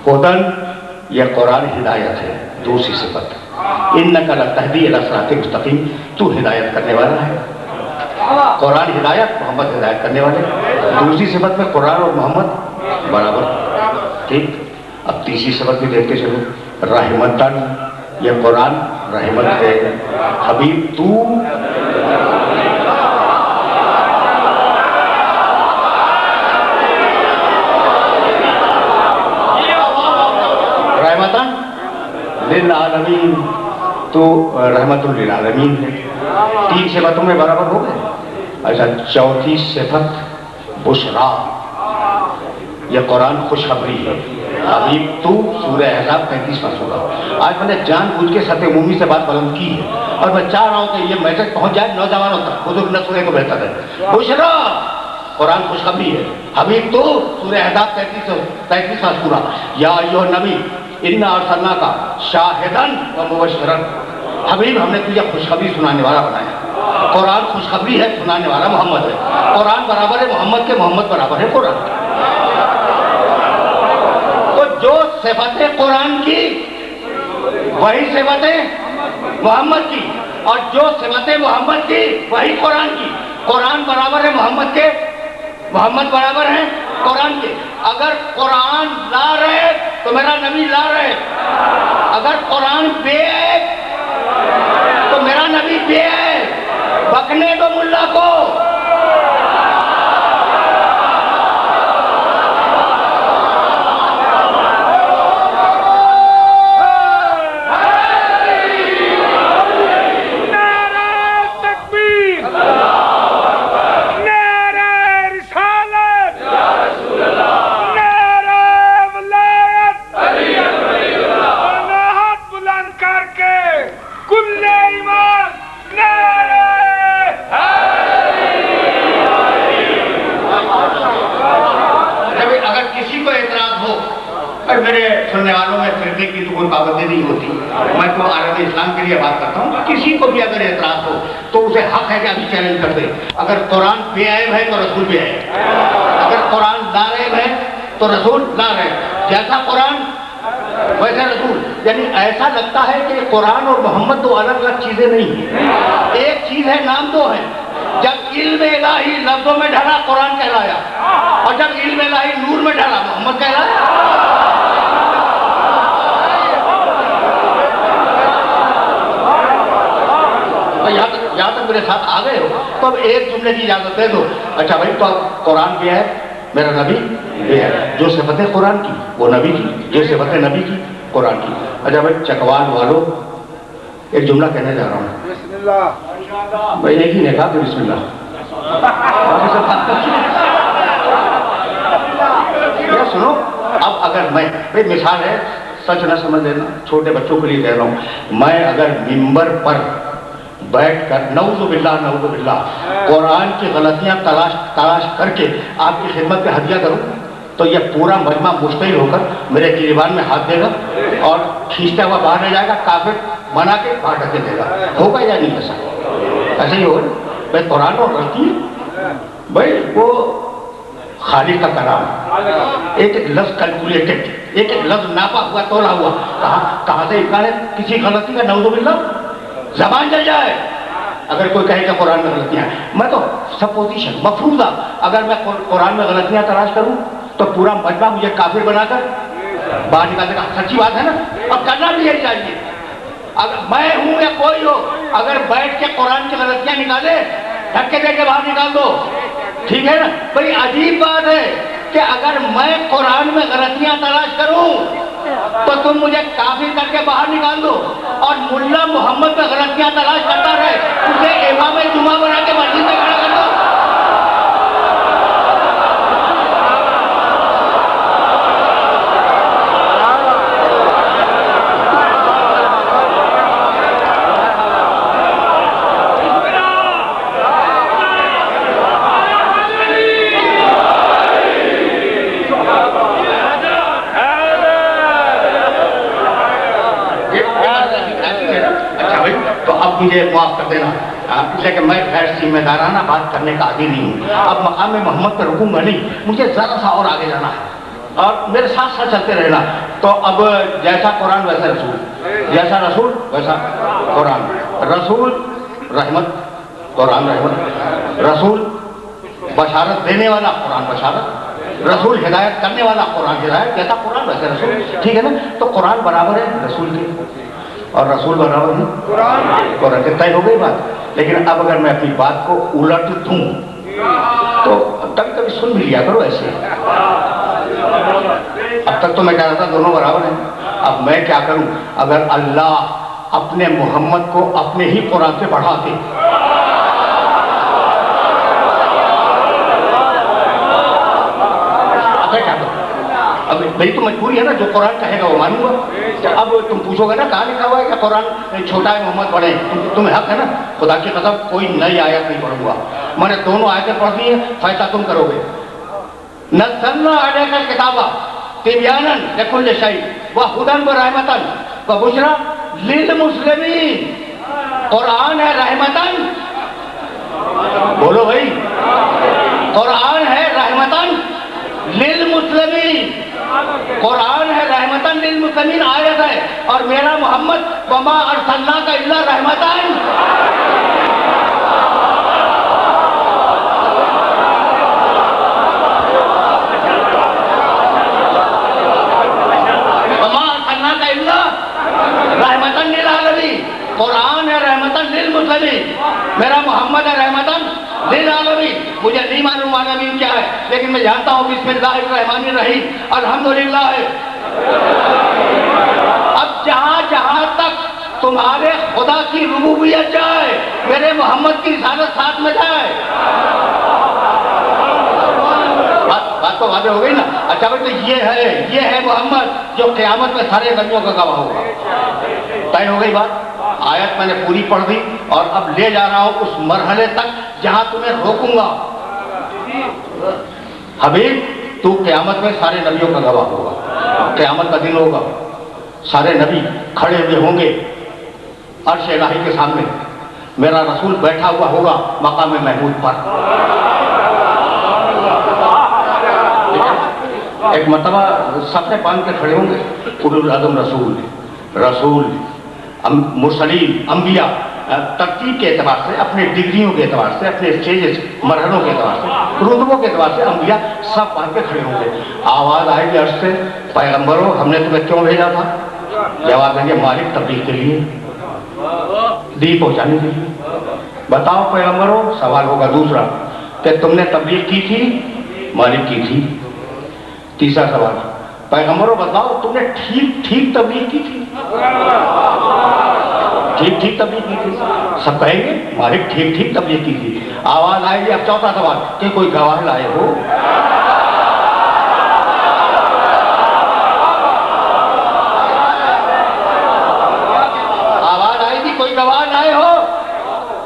خدن, یہ قرآن ہدایت ہے, دوسری صفت. انک لتہدی الی صراط مستقیم, تو ہدایت کرنے والا ہے. قرآن ہدایت, محمد ہدایت کرنے والے. دوسری صفت میں قرآن اور محمد برابر. ٹھیک. اب تیسری صفت بھی دیکھتے چلو. رحمتن, یہ قرآن رحمت ہے. حبیب تو رحمتن للعالمین, تو رحمت للعالمین ہے. تین صفتوں میں برابر ہو گئے. اچھا, چوتھی صفت بشرا, یہ قرآن خوشخبری ہے. حبیب تو, سورہ احزاب 35واں سورہ. آج میں نے جان بوجھ کے سطح عمومی سے بات بلند کی ہے اور میں چاہ رہا ہوں کہ یہ میسج پہنچ جائے نوجوانوں تک. بزرگ نہ سنے تو بہتر ہے. بشرا, قرآن خوشخبری ہے. حبیب تو, سورہ احزاب 33واں سورہ. یا ایھا النبی انا ارسلناک شاہدن و مبشرا. حبیب ہم نے تجھے خوشخبری سنانے والا بنایا. قرآن خوشخبری ہے, سنانے والا محمد ہے. قرآن برابر ہے محمد کے, محمد برابر ہے قرآن. تو جو صفتیں قرآن کی وہی صفتیں محمد کی, اور جو صفتیں محمد کی وہی قرآن کی. قرآن برابر ہے محمد کے, محمد برابر ہے قرآن کے. اگر قرآن لا رہے تو میرا نبی لا رہے. اگر قرآن بے ہے تو میرا نبی بے ہے. بکنے دو ملا کو. نہیں ہوتی. میں تو عالم اسلام کے لیے بات کرتا ہوں. کسی کو بھی اگر اعتراض ہو تو اسے حق ہے کہ ابھی چیلنج کر دے. اگر قرآن بے عیب ہے تو رسول بے عیب, اگر قرآن ناعیب ہے تو رسول ناعیب. جیسا قرآن ویسا رسول. یعنی ایسا لگتا ہے کہ قرآن اور محمد دو الگ الگ چیزیں نہیں ہیں, ایک چیز ہے, نام دو ہے. جب علم الہی لفظوں میں ڈھلا قرآن کہلایا, اور جب علم الہی نور میں ڈھلا محمد کہلایا. تو یہاں تک میرے ساتھ آ گئے ہو تو اب ایک جملے کی اجازت دے دو. اچھا بھائی, تو اب قرآن بھی ہے, میرا نبی بھی ہے. جو صفت قرآن کی وہ نبی کی, جو صفت نبی کی قرآن کی. اچھا بھائی چکوال والو, ایک جملہ کہنے جا رہا ہوں. بسم اللہ. بھائی ایک ہی نے کہا کہ بسم اللہ. سنو, اب اگر میں, بھائی مثال ہے, سچ نہ سمجھ لینا, چھوٹے بچوں کے لیے کہہ رہا ہوں. میں اگر ممبر پر بیٹھ کر نعوذ باللہ قرآن کی غلطیاں تلاش کر کے آپ کی خدمت پہ ہدیہ کروں تو یہ پورا مجمع مشتعل ہو کر میرے گریبان میں ہاتھ دے گا اور کھینچتا ہوا باہر لے جائے گا, کافر بنا کے باہر ڈھکے دے گا. ہوگا یا نہیں ایسا؟ ایسا ہی ہوگا. بھائی قرآن اور غلطی, بھائی وہ خالق کا کلام, ایک ایک لفظ کیلکولیٹڈ, ایک ایک لفظ ناپا ہوا, تولا ہوا. کہاں سے امکان ہے کسی غلطی کا؟ نعوذ باللہ, زبان جل جائے اگر کوئی کہے کہ قرآن میں غلطیاں ہیں. میں تو سپوزیشن, مفروضہ, اگر میں قرآن میں غلطیاں تلاش کروں تو پورا مجمع مجھے کافر بنا کر باہر نکال دے گا. سچی بات ہے نا, اب کرنا بھی یہی چاہیے. اگر میں ہوں یا کوئی ہو, اگر بیٹھ کے قرآن کی غلطیاں نکالے, دھکے دے کے باہر نکال دو, ٹھیک ہے نا. بڑی عجیب بات ہے کہ اگر میں قرآن میں غلطیاں تلاش کروں تو تم مجھے کافر کر کے باہر نکال دو, اور ملا محمد میں غلطیاں تلاش کرتا رہے, اسے امام جمعہ بنا کے مسجد میں کھڑا کر دو. مجھے معاف کر دینا, اس لیے کہ میں غیر ذمہ دارانہ بات کرنے کا عادی نہیں ہوں. اب مقام محمد پہ رکوں گا نہیں, مجھے ذرا سا اور آگے جانا ہے اور میرے ساتھ ساتھ چلتے رہنا. تو اب جیسا قرآن ویسا رسول, جیسا رسول ویسا قرآن. رسول رحمت, قرآن رحمت. رسول بشارت دینے والا, قرآن بشارت. رسول ہدایت کرنے والا, قرآن ہدایت. جیسا قرآن ویسا رسول, ٹھیک ہے نا. تو قرآن برابر ہے رسول کے اور رسول برابر ہے قرآن کے. طے ہو گئی بات. لیکن اب اگر میں اپنی بات کو الٹ دوں تو کبھی کبھی سن بھی لیا کرو ایسے. اب تک تو میں کہہ رہا تھا دونوں برابر ہیں. اب میں کیا کروں؟ اگر اللہ اپنے محمد کو اپنے ہی قرآن سے بڑھا دے, اب میری تو مجبوری ہے نا, جو قرآن کہے گا وہ مانوں گا. اب تم پوچھو گے نا کہاں لکھا ہوا ہے کہ قرآن چھوٹا ہے محمد بڑے, تمہیں حق ہے نا. خدا کی قسم کوئی نئی آیت نہیں پڑھوں گا. میں نے دونوں آیتیں پڑھ دی ہیں, فیصلہ تم کرو گے. نزلنا علیک الکتاب تبیانا لکل شیء وہدی ورحمۃ وبشریٰ للمسلمین. قرآن ہے رحمتاً, بولو بھائی, قرآن ہے رحمتاً للمسلمین. قرآن ہے رحمتاً للمسلمین آیت ہے, اور میرا محمد وما ارسلناک الا رحمتاً. وما ارسلناک الا رحمتاً للعالمین. قرآن ہے رحمتاً للمسلمین, میرا محمد ہے رحمتاً للعالمین. مجھے نہیں معلوم عالمین کیا ہے, لیکن میں جانتا ہوں بسم اللہ الرحمن الرحیم الحمدللہ ہے. اب جہاں جہاں تک تمہارے خدا کی ربوبیت جائے, میرے محمد کی رسالت ساتھ میں جائے. بات تو واضح ہو گئی نا. اچھا بھائی, تو یہ ہے محمد جو قیامت میں سارے نبیوں کا گواہ ہوگا. طے ہو گئی بات. آیت میں نے پوری پڑھ دی اور اب لے جا رہا ہوں اس مرحلے تک جہاں تمہیں روکوں گا. حبیب, تو قیامت میں سارے نبیوں کا گواہ ہوگا. قیامت کا دن ہوگا, سارے نبی کھڑے ہوئے ہوں گے عرش الہی کے سامنے، میرا رسول بیٹھا ہوا ہوگا مقام محمود پر. ایک مرتبہ صفحے باندھ کے کھڑے ہوں گے اولو العزم رسول مرسلین انبیاء، ترتیب کے اعتبار سے، اپنے ڈگریوں کے اعتبار سے، اپنے اسٹیجز مرحلوں کے اعتبار سے، رتبوں کے اعتبار سے انبیاء سب باندھ کے کھڑے ہوں گے. آواز آئے گی عرش سے، پیغمبروں ہم نے تمہیں کیوں بھیجا تھا؟ جواب دیں گے مالک تبلیغ کے لیے، دین پہنچانے کے لیے. بتاؤ پیغمبروں، سوال ہوگا دوسرا کہ تم نے تبلیغ کی تھی؟ مالک کی تھی. تیسرا سوال، پیغمبروں بتاؤ تم نے ٹھیک تبلیغ کی تھی؟ ٹھیک تبلیغ کی تھی. سب کہیں گے مالک ٹھیک تبلیغ کی تھی. آواز آئے گی اب چوتھا سوال کہ کوئی گواہ لائے ہو؟ آواز آئے گی کوئی گواہ لائے ہو؟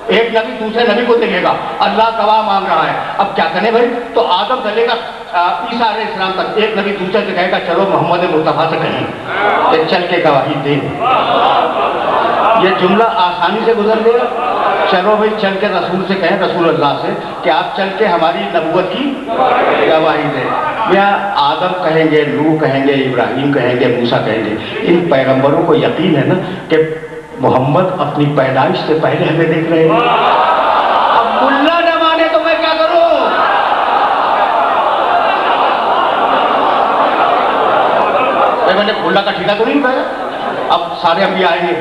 ایک نبی دوسرے نبی کو دیکھے گا، اللہ گواہ مانگ رہا ہے. اب کیا کریں بھائی؟ تو آدم چلے گا عیسیٰ علیہ السلام تک. ایک نبی دوسرے سے کہے گا چلو محمد مصطفیٰ سے کہیں کہ چل کے گواہی دیں. یہ جملہ آسانی سے گزر گیا. چلو بھائی چل کے رسول سے کہیں، رسول اللہ سے، کہ آپ چل کے ہماری نبوت کی گواہی دیں. یا آدم کہیں گے، نوح کہیں گے، ابراہیم کہیں گے، موسیٰ کہیں گے. ان پیغمبروں کو یقین ہے نا کہ محمد اپنی پیدائش سے پہلے ہمیں دیکھ رہے ہیں. اب ملا نہ مانے تو میں کیا کروں؟ میں نے ملا کا ٹھیکہ تو نہیں اٹھایا. اب سارے انبیاء آئیں گے.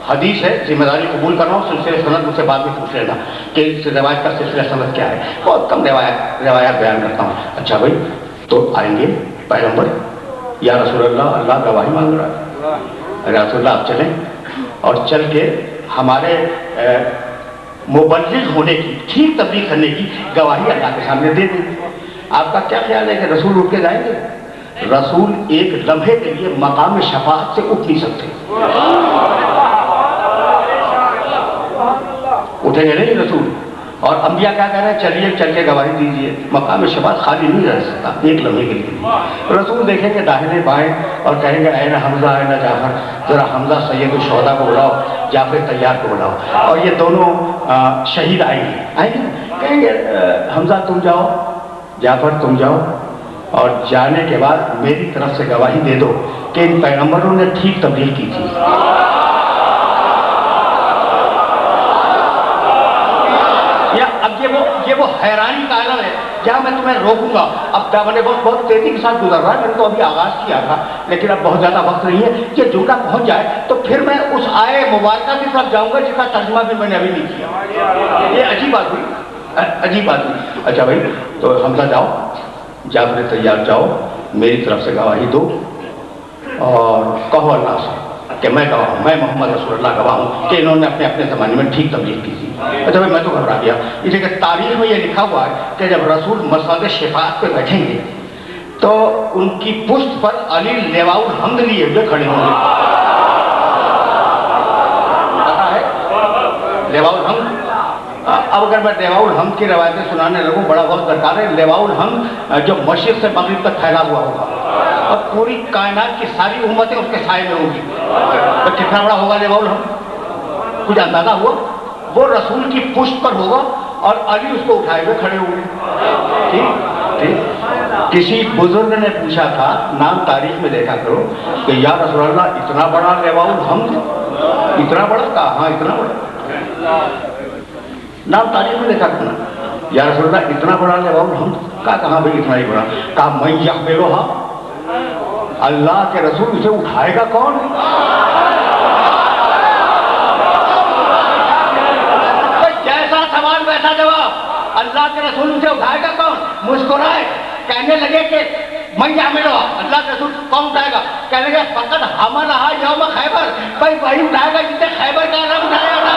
حدیث ہے، ذمہ داری قبول کر رہا ہوں، سلسلہ سند مجھ سے بعد میں پوچھ لینا کہ اس روایت کا سلسلہ سند کیا ہے. بہت کم روایات بیان کرتا ہوں. اچھا بھائی، تو آئیں گے پیغمبر، یا رسول اللہ، اللہ گواہی مانگ رہا ہے. رسول اللہ آپ چلیں اور چل کے ہمارے مبلغ ہونے کی، ٹھیک تبلیغ کرنے کی گواہی اللہ کے سامنے دے دیں. آپ کا کیا خیال ہے کہ رسول اٹھ کے جائیں گے؟ رسول ایک لمحے کے لیے مقام شفاعت سے اٹھ نہیں سکتے. اٹھیں گے نہیں رسول. اور انبیاء کیا کہہ رہے ہیں؟ چلیے چل کے گواہی دیجیے. مقام شفاعت خالی نہیں رہ سکتا ایک لمحے کے لیے. رسول دیکھیں گے داہنے بائیں اور کہیں گے اے حمزہ اے جعفر، ذرا حمزہ سید الشہداء کو بلاؤ، جعفر طیار کو بلاؤ. اور یہ دونوں شہید آئیں گے. کہیں گے حمزہ تم جاؤ، جعفر تم جاؤ، اور جانے کے بعد میری طرف سے گواہی دے دو کہ ان پیغمبروں نے ٹھیک تبلیغ کی تھی. یا اب یہ وہ حیرانی کا عالم ہے جہاں میں تمہیں روکوں گا. اب میں نے بہت تیزی کے ساتھ گزر رہا ہے، میں نے تو ابھی آغاز کیا تھا، لیکن اب بہت زیادہ وقت نہیں ہے. یہ جملہ پہنچ جائے تو پھر میں اس آئے مبارکہ کی طرف جاؤں گا جس کا ترجمہ بھی میں نے ابھی نہیں کیا. یہ عجیب بات ہوئی، عجیب بات ہوئی. اچھا بھائی، تو حمزہ جاؤ، جعفر طیار جاؤ، میری طرف سے گواہی دو اور کہو اللہ سے کہ میں گواہ ہوں، میں محمد رسول اللہ گواہ ہوں کہ انہوں نے اپنے زمانے میں ٹھیک تبلیغ کی تھی. اچھا بھائی، میں تو گھبرا گیا، اس لیے کہ تاریخ میں یہ لکھا ہوا ہے کہ جب رسول مسند شفاعت پہ بیٹھیں گے تو ان کی پشت پر علی لواء الحمد لیے ہوئے کھڑے ہوں گے. پتا ہے لواء الحمد؟ اب اگر میں لواء الحمد کی روایتیں سنانے لگوں بڑا وقت درکار ہے. لواء الحمد جو مشرق سے مغرب تک پھیلا ہوا ہوگا اور پوری کائنات کی ساری امتیں اس کے سائے میں ہوں گی. تو کتنا بڑا ہوگا لواء الحمد؟ کچھ اندازہ ہوا؟ وہ رسول کی پشت پر ہوگا اور علی اس کو اٹھائے ہوئے کھڑے ہوں گے. ٹھیک. کسی بزرگ نے پوچھا تھا، نام تاریخ میں دیکھا کرو، کہ یا رسول اللہ اتنا بڑا لواء الحمد؟ اتنا بڑا؟ کہا ہاں اتنا بڑا. نام تاریخ میں دیکھا کرنا. یا رسول اللہ اتنا بڑا لواء الحمد؟ کہاں بھائی اتنا ہی بڑا. کہا میں یحملھا، اللہ کے رسول اسے اٹھائے گا کون؟ جیسا سوال ویسا جواب. اللہ کے رسول اسے اٹھائے گا کون؟ مسکرائے، کہنے لگے کہ میں یحملھا، اللہ کے رسول کون اٹھائے گا؟ کہنے لگے فقط حملھا یوم خیبر، بھائی وہی اٹھائے گا جس نے خیبر کا رب اٹھایا تھا.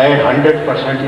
100%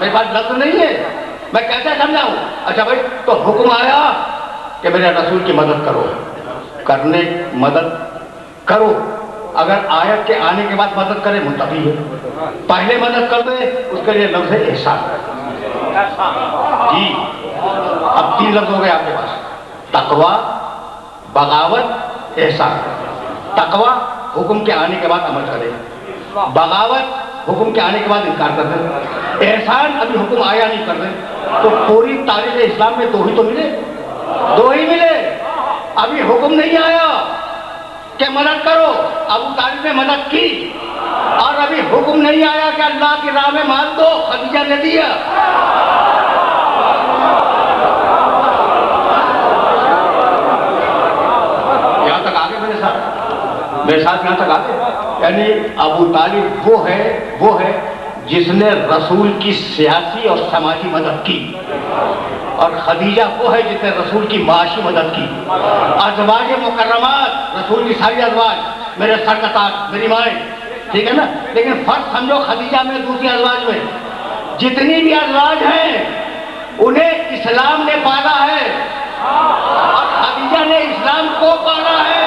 میرے پاس لفظ نہیں ہے، میں کیسے سمجھاؤں؟ اچھا بھائی تو حکم آیا کہ میرے رسول کی مدد کرو، کرنے مدد کرو، اگر آیت کے آنے کے بعد مدد کرے متقی ہے، پہلے مدد کر دے اس کے لیے لفظ ہے احسان۔ جی اب 3 لفظ ہو گئے آپ کے پاس، تقوی، بغاوت، احسان۔ تقوی حکم کے آنے کے بعد عمل کرے، بغاوت حکم کے آنے کے بعد انکار کر دے، احسان ابھی حکم آیا نہیں کر دے۔ تو پوری تاریخ اسلام میں 2 ہی تو ملے، 2 ہی ملے، ابھی حکم نہیں آیا کہ مدد کرو، ابو طالب نے مدد کی، اور ابھی حکم نہیں آیا کہ اللہ کی راہ میں مال دو، خدیجہ نے دیا۔ یہاں تک آگے میرے ساتھ یہاں تک آگے، یعنی ابو طالب وہ ہے جس نے رسول کی سیاسی اور سماجی مدد کی، اور خدیجہ وہ ہے جس نے رسول کی معاشی مدد کی۔ ازواج مکرمات، رسول کی ساری ازواج، میرے سر کا تاج، میری مائیں، ٹھیک ہے نا، لیکن فرق سمجھو خدیجہ میں، دوسری ازواج میں، جتنی بھی ازواج ہیں انہیں اسلام نے پالا ہے، اور خدیجہ نے اسلام کو پالا ہے۔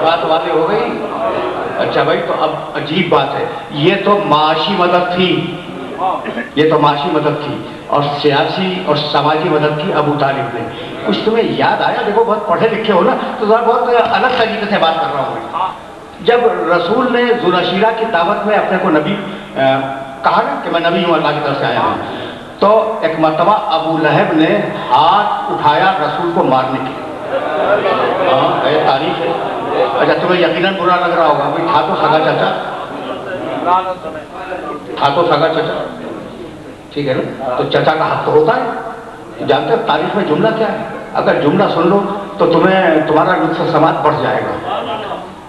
بات واضح ہو گئی؟ اچھا بھائی تو اب عجیب بات ہے، یہ تو معاشی مدد تھی، یہ تو معاشی مدد تھی، اور سیاسی اور سماجی مدد کی ابو طالب نے۔ کچھ تمہیں یاد آیا؟ دیکھو بہت پڑھے لکھے ہو نا، تو ذرا بہت الگ طریقے سے بات کر رہا ہوں میں۔ جب رسول نے ذوالعشیرہ کی دعوت میں اپنے کو نبی کہا نا کہ میں نبی ہوں، اللہ کی طرف سے آیا ہوں، تو ایک مرتبہ ابو لہب نے ہاتھ اٹھایا رسول کو مارنے کے لیے۔ ہاں یہ تاریخ ہے۔ اچھا تمہیں یقیناً برا لگ رہا ہوگا، بھائی تھا تو سگا چچا، تھا تو سگا چچا، ٹھیک ہے نا، تو چچا کا حق تو ہوتا ہے۔ جانتے ہو تاریخ میں جملہ کیا ہے؟ اگر جملہ سن لو تو تمہارا لطف سماعت بڑھ جائے گا۔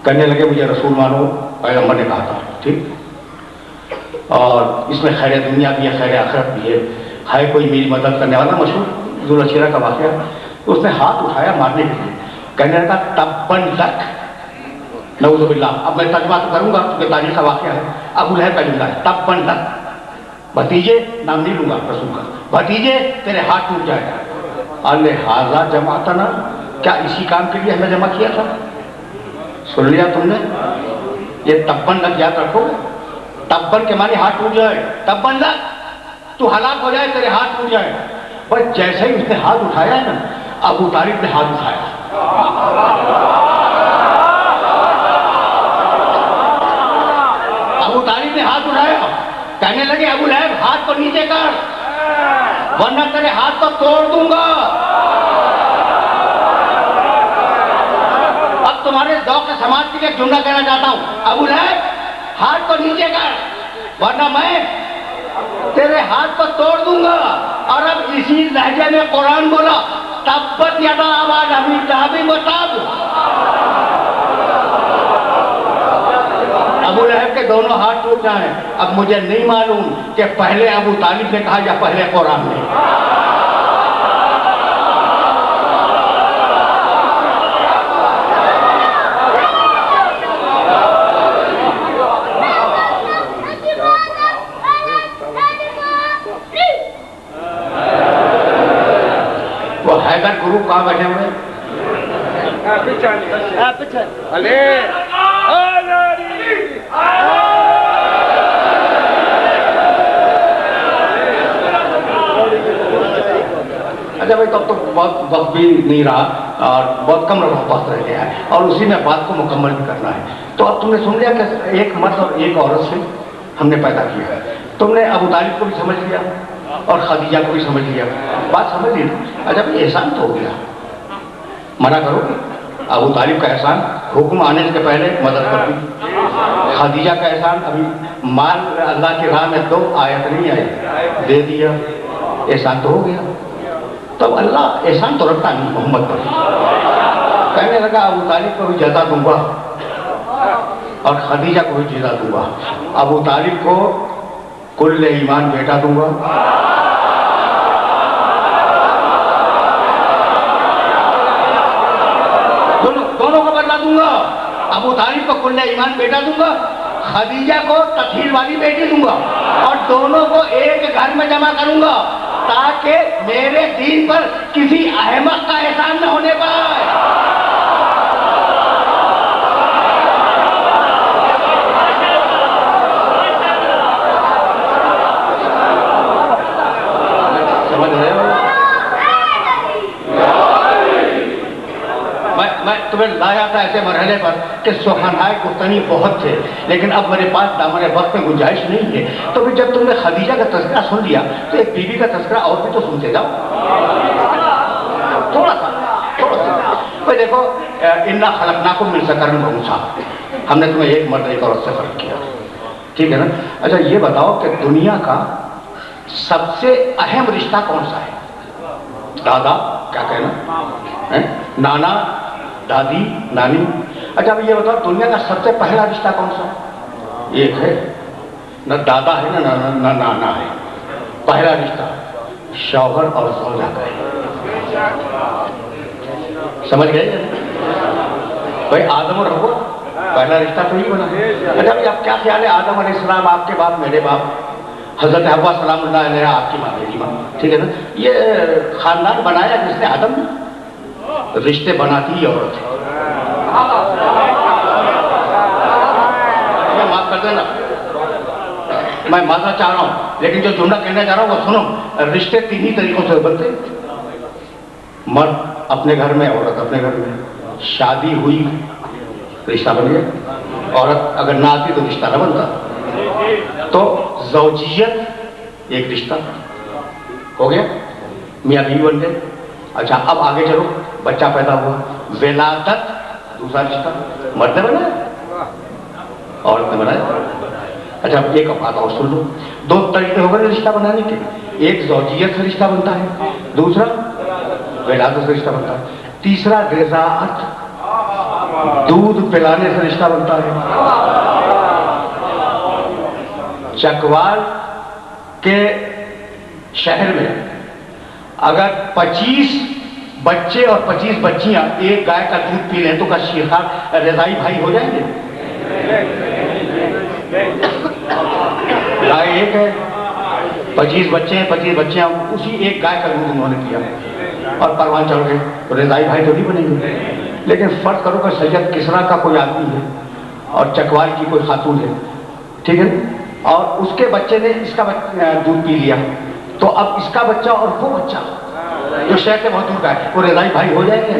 کہنے لگے مجھے رسول مانو، پیغمبر نے کہا تھا، ٹھیک، اور اس میں خیر دنیا بھی ہے، خیر آخرت بھی ہے کوئی میری مدد کرنے والا؟ مشہور ذوالعشیرہ کا واقعہ، اس نے ہاتھ اٹھایا مارنے کے لیے، کہنے لگا تبن لک، نعوذ باللہ۔ اب میں ترجمہ کروں گا کیونکہ تاریخ کا واقعہ ہے، ابو لہب کا جملہ ہے، تبن لک، بھتیجے، نام نہیں لوں گا رسول کا، بھتیجے تیرے ہاتھ ٹوٹ جائے گا۔ الہٰذا جمعتنا، کیا اسی کام کے لیے ہمیں جمع کیا تھا؟ سن لیا تم نے؟ یہ تبن لک یاد رکھو، تبن کے معنی ہاتھ ٹوٹ جائے، تبن لک، تو ہلاک ہو جائے، تیرے ہاتھ ٹوٹ جائے۔ بس جیسے ہی اس نے ہاتھ اٹھایا ہے نا، ابو طالب نے ہاتھ اٹھایا، ابو طالب نے ہاتھ اٹھایا، کہنے لگے ابو لہب ہاتھ کو نیچے کر ورنہ تیرے ہاتھ کو توڑ دوں گا۔ اب تمہارے ذوق سماج کے لیے ایک جملہ کہنا چاہتا ہوں، ابو لہب ہاتھ کو نیچے کر ورنہ میں تیرے ہاتھ کو توڑ دوں گا۔ اور اب اسی لہجے میں قرآن بولا، تبت یدا ابی لہب وتب، ابو لہب کے دونوں ہاتھ ٹوٹ جائیں۔ اب مجھے نہیں معلوم کہ پہلے ابو طالب نے کہا یا پہلے قرآن نے۔ وہ حیدر گروپ کہاں بیٹھے ہوئے؟ اچھا بھائی تب تو بہت وقت بھی نہیں رہا اور بہت کم وقت رہ گیا ہے، اور اسی میں بات کو مکمل بھی کرنا ہے۔ تو اب تم نے سن لیا کہ ایک مرد اور ایک عورت سے ہم نے پیدا کیا ہے۔ تم نے ابو طالب کو بھی سمجھ لیا اور خدیجہ کو بھی سمجھ لیا، بات سمجھ لی نا؟ اچھا بھائی احسان تو ہو گیا، منع کرو گے؟ ابو طالب کا احسان حکم آنے سے پہلے مدد کر دی، خدیجہ کا احسان ابھی مال اللہ کی راہ میں دو، آیت نہیں آئی، دے دیا، احسان تو ہو گیا۔ تب اللہ احسان تو رکھتا نہیں محمد پر، کہنے لگا ابو طالب کو بھی جزا دوں گا اور خدیجہ کو بھی جزا دوں گا۔ ابو طالب کو کل ایمان بیٹا دوں گا، دونوں کو بدلا دوں گا، ابو طالب کو کل ایمان بیٹا دوں گا، خدیجہ کو تطہیر والی بیٹی دوں گا، اور دونوں کو ایک گھر میں جمع کروں گا تاکہ میرے دین پر کسی احمق کا احسان نہ ہونے پائے۔ سمجھ رہے ہو؟ میں تمہیں لایا تھا ایسے مرحلے پر کہ سخنائے گفتنی بہت تھے، لیکن اب میرے پاس دامن وقت میں گنجائش نہیں ہے، تو پھر جب تم نے خدیجہ کا تذکرہ سن لیا تو ایک بیوی کا تذکرہ اور بھی تو سنتے جاؤ، تھوڑا سا۔ بھائی دیکھو، انا خلقناکم من ذکر و انثیٰ، ہم نے تمہیں ایک مرد ایک عورت سے خلق کیا، ٹھیک ہے نا؟ اچھا یہ بتاؤ کہ دنیا کا سب سے اہم رشتہ کون سا ہے؟ دادا کیا کہنا، نانا، دادی، نانی۔ اچھا اب یہ بتاؤ دنیا کا سب سے پہلا رشتہ کون سا ہے؟ ایک ہے، نہ دادا ہے نہ نانا ہے، پہلا رشتہ شوہر اور زوجہ کا ہے۔ سمجھ گئے؟ بھائی آدم اور حوا پہلا رشتہ تو ہی بنا۔ اچھا بھائی اب کیا خیال ہے، آدم علیہ السلام آپ کے باپ میرے باپ، حضرت حوا سلام اللہ علیہ آپ کی ماں میری ماں، ٹھیک ہے نا؟ یہ خاندان بنایا جس نے؟ آدم نے۔ رشتے بناتی ہی عورت ہے۔ معاف کر دینا، میں معذرت چاہ رہا ہوں، لیکن جو جملہ کہنا چاہ رہا ہوں وہ سنو۔ رشتے تین ہی طریقوں سے بنتے، مرد اپنے گھر میں، عورت اپنے گھر میں، شادی ہوئی رشتہ بن گیا، عورت اگر نہ آتی تو رشتہ نہ بنتا، تو زوجیت ایک رشتہ ہو گیا، میاں بیوی بن گئے۔ اچھا اب آگے چلو، بچہ پیدا ہوا، ولادت دوسرا رشتہ، مرد نے بنایا عورت نے بنایا۔ اچھا اب ایک بات اور سن لو، دو طریقے ہو گئے رشتہ بنانے کے، ایک زوجیت سے rشتہ بنتا ہے، دوسرا ولادت سے رشتہ بنتا ہے، تیسرا رضاعت دودھ پلانے سے رشتہ بنتا ہے۔ چکوال کے شہر میں اگر 25 بچے اور 25 بچیاں ایک گائے کا دودھ پی لیں تو کیا شیخار رضائی بھائی ہو جائیں گے؟ گائے ایک ہے، 25 بچے ہیں، 25 بچیاں، اسی ایک گائے کا دودھ انہوں نے پیا اور پروان چڑھ گئے، تو رضائی بھائی تو نہیں بنیں گے۔ لیکن فرض کرو کہ سید کسریٰ کا کوئی آدمی ہے اور چکوال کی کوئی خاتون ہے، ٹھیک ہے، اور اس کے بچے نے اس کا دودھ پی لیا، تو اب اس کا بچہ اور وہ بچہ جو شہر سے بہت دور کا ہے وہ رضائی بھائی ہو جائیں گے؟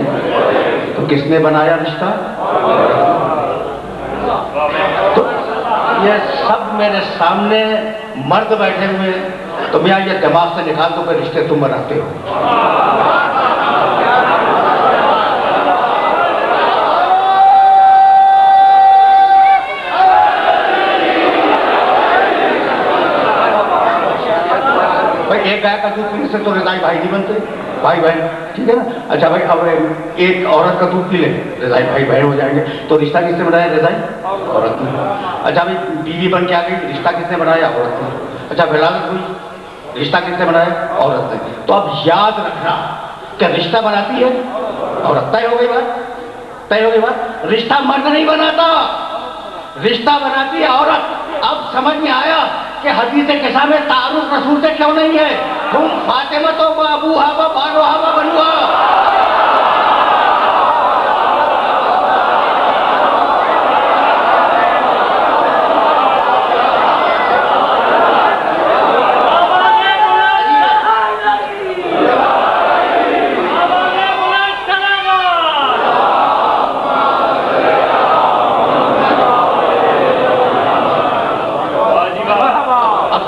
تو کس نے بنایا رشتہ؟ تو یہ سب میرے سامنے مرد بیٹھے ہوئے ہیں، تو میں یہ دماغ سے نکال دو کہ رشتے تم بناتے ہو۔ ایک گائے کا دودھ پینے سے تو رضائی بھائی نہیں بنتے، بھائی بہن، ٹھیک ہے نا؟ اچھا بھائی اب ایک عورت کا دودھ پی لے رضائی بھائی بہن ہو جائیں گے، تو رشتہ کس نے بنایا؟ رضائی عورت نے۔ اچھا بھائی بیوی بن کے آ گئی، رشتہ کس نے بنایا؟ عورت نے۔ اچھا ولادت ہوئی، رشتہ کس نے بنایا؟ عورت نے۔ تو اب یاد رکھنا کہ رشتہ بناتی ہے عورت۔ طے ہو گئی بات، طے ہو گئی بات۔ رشتہ مرد نہیں بناتا، رشتہ بناتی ہے عورت۔ اب سمجھ میں آیا کہ حدیث قصہ میں تعارف رسول سے کیوں نہیں ہے؟ تم فاطمہ تو ابوہا و بالوہا و بنوہا۔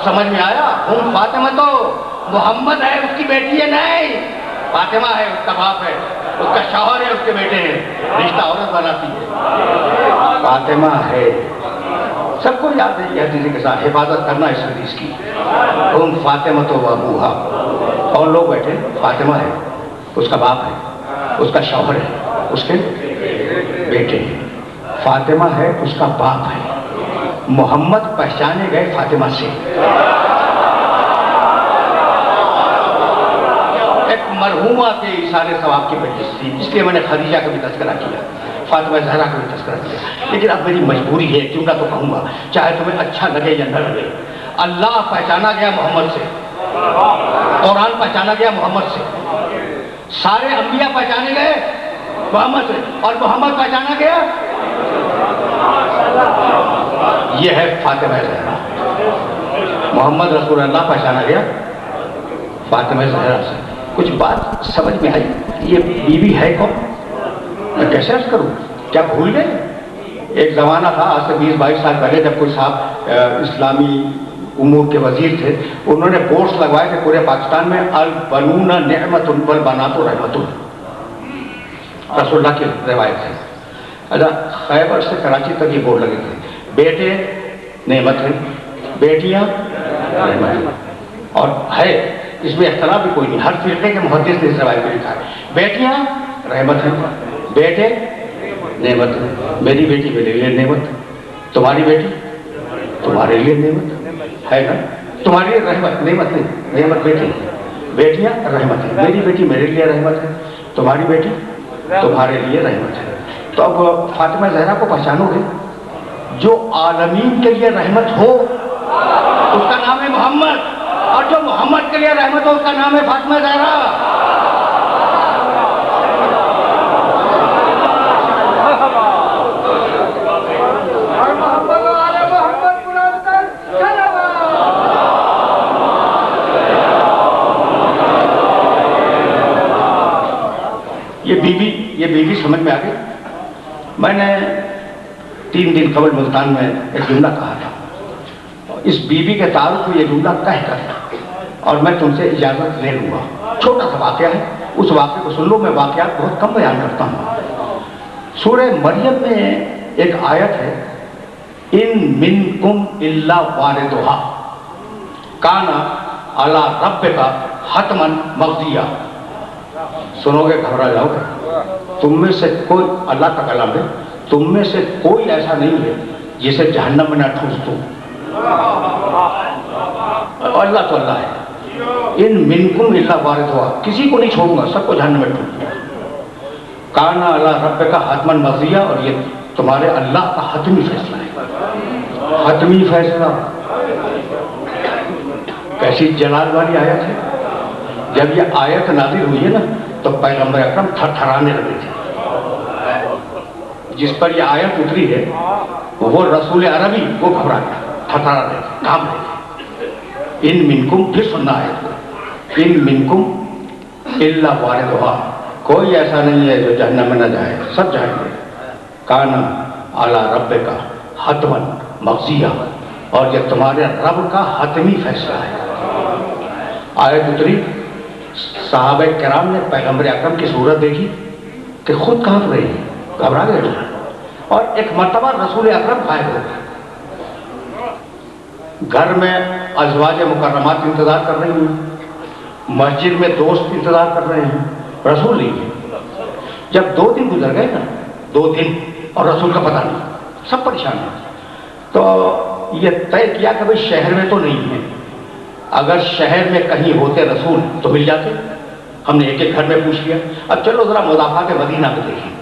سمجھ میں آیا؟ ہم فاطمہ تو محمد ہے اس کی بیٹی ہے نہیں، فاطمہ ہے اس کا باپ ہے، اس کا شوہر ہے اس کے بیٹے ہیں، رشتہ عورت بناتی ہے، فاطمہ ہے۔ سب کو یاد ہے یہ حدیث کے ساتھ، حفاظت کرنا اس حدیث کی۔ ہم فاطمہ تو ابوہا، اور لوگ بیٹھے، فاطمہ ہے اس کا باپ ہے، اس کا شوہر ہے، اس کے بیٹے ہیں، فاطمہ ہے اس کا باپ ہے، محمد پہچانے گئے فاطمہ سے. ایک مرحومہ کے ایثار ثواب کی وجہ سے، اس لیے میں نے خدیجہ کا بھی تذکرہ کیا، فاطمہ زہرا کا بھی تذکرہ کیا. لیکن اب میری مجبوری ہے، کیوں نہ تو کہوں گا، چاہے تمہیں اچھا لگے یا نہ لگے. اللہ پہچانا گیا محمد سے، قرآن پہچانا گیا محمد سے، سارے انبیاء پہچانے گئے محمد سے، اور محمد پہچانا گیا. یہ ہے فاطمہ زہرا. محمد رسول اللہ پہچانا گیا فاطمہ زہرا سے. کچھ بات سمجھ میں آئی؟ یہ بیوی ہے کون؟ میں کیسے عرض کروں؟ کیا بھول گئے؟ ایک زمانہ تھا، آج سے 20-22 سال پہلے، جب کوئی صاحب اسلامی امور کے وزیر تھے، انہوں نے بورڈز لگوائے کہ پورے پاکستان میں البنون نعمت والبنات رحمت. رسول اللہ کی روایت ہے. اچھا، خیبر سے کراچی تک یہ بورڈ لگے تھے، بیٹے نعمت ہیں، بیٹیاں رحمت ہیں. اور ہے اس میں اختلاف بھی کوئی نہیں، ہر فرقے کے محدث نے اس روایت میں لکھا ہے بیٹیاں رحمت ہیں، بیٹے نعمت ہیں. میری بیٹی میرے لیے نعمت، تمہاری بیٹی تمہارے لیے نعمت ہے نا. تمہاری رحمت، نعمت نہیں، نعمت بیٹی. بیٹیاں رحمت ہے، میری بیٹی میرے لیے رحمت ہے، تمہاری بیٹی تمہارے لیے رحمت ہے. تو اب فاطمہ زہرا کو پہچانو گے؟ جو عالمین کے لیے رحمت ہو اس کا نام ہے محمد، اور جو محمد کے لیے رحمت ہو اس کا نام ہے فاطمہ زہرا. یہ بیوی سمجھ میں آ گئی. میں نے 3 دن قبل ملتان میں ایک جملہ کہا تھا، اس بیوی کے تعلق میں یہ جملہ کہہ کر اور میں تم سے اجازت لے لوں گا. چھوٹا سا واقعہ ہے، اس واقعے کو سن لو. میں واقعات بہت کم بیان کرتا ہوں. سورہ مریم میں ایک آیت ہے، ان منکم الا واردھا کان علی ربک حتما مقضیہ. سنو گے گھبرا جاؤ گے. تم میں سے کوئی، اللہ کا کلام ہے، تم میں سے کوئی ایسا نہیں ہے جسے جہنم میں نہ ٹھوس دو. اللہ تو اللہ ہے. ان منکم الا واردھا، کسی کو نہیں چھوڑوں گا، سب کو جہنم میں ٹھوس دوں. کان علی ربک کا حتما مقضیہ، اور یہ تمہارے اللہ کا حتمی فیصلہ ہے. حتمی فیصلہ کیسی جلال والی آیت ہے. جب یہ آیت نازل ہوئی ہے نا تو پیغمبر اکرم تھر تھرانے لگے تھے. جس پر یہ آیت اتری ہے وہ رسول عربی، وہ گھبرا گیا، تھرتھرا رہے تھے، کام رہے تھے. ان منکم، پھر سننا آیت، ان منکم الا واردھا، کوئی ایسا نہیں ہے جو جہنم میں نہ جائے، سب جائیں گے. کان علی ربک حتما مقضیہ، اور یہ تمہارے رب کا حتمی فیصلہ ہے. آیت اتری، صحابہ کرام نے پیغمبر اکرم کی صورت دیکھی کہ خود کانپ رہی ہے، گھبرا گئے. اور ایک مرتبہ رسول اکرم غائب ہو گئے. گھر میں ازواج مکرمات انتظار کر رہی ہیں، مسجد میں دوست انتظار کر رہے ہیں، رسول نہیں ہے. جب 2 دن گزر گئے نا، 2 دن اور رسول کا پتہ نہیں، سب پریشان ہیں. تو یہ طے کیا کہ بھئی شہر میں تو نہیں ہے، اگر شہر میں کہیں ہوتے رسول تو مل جاتے. ہم نے ایک ایک گھر میں پوچھ لیا. اب چلو ذرا مضافات مدینہ کو دیکھیں.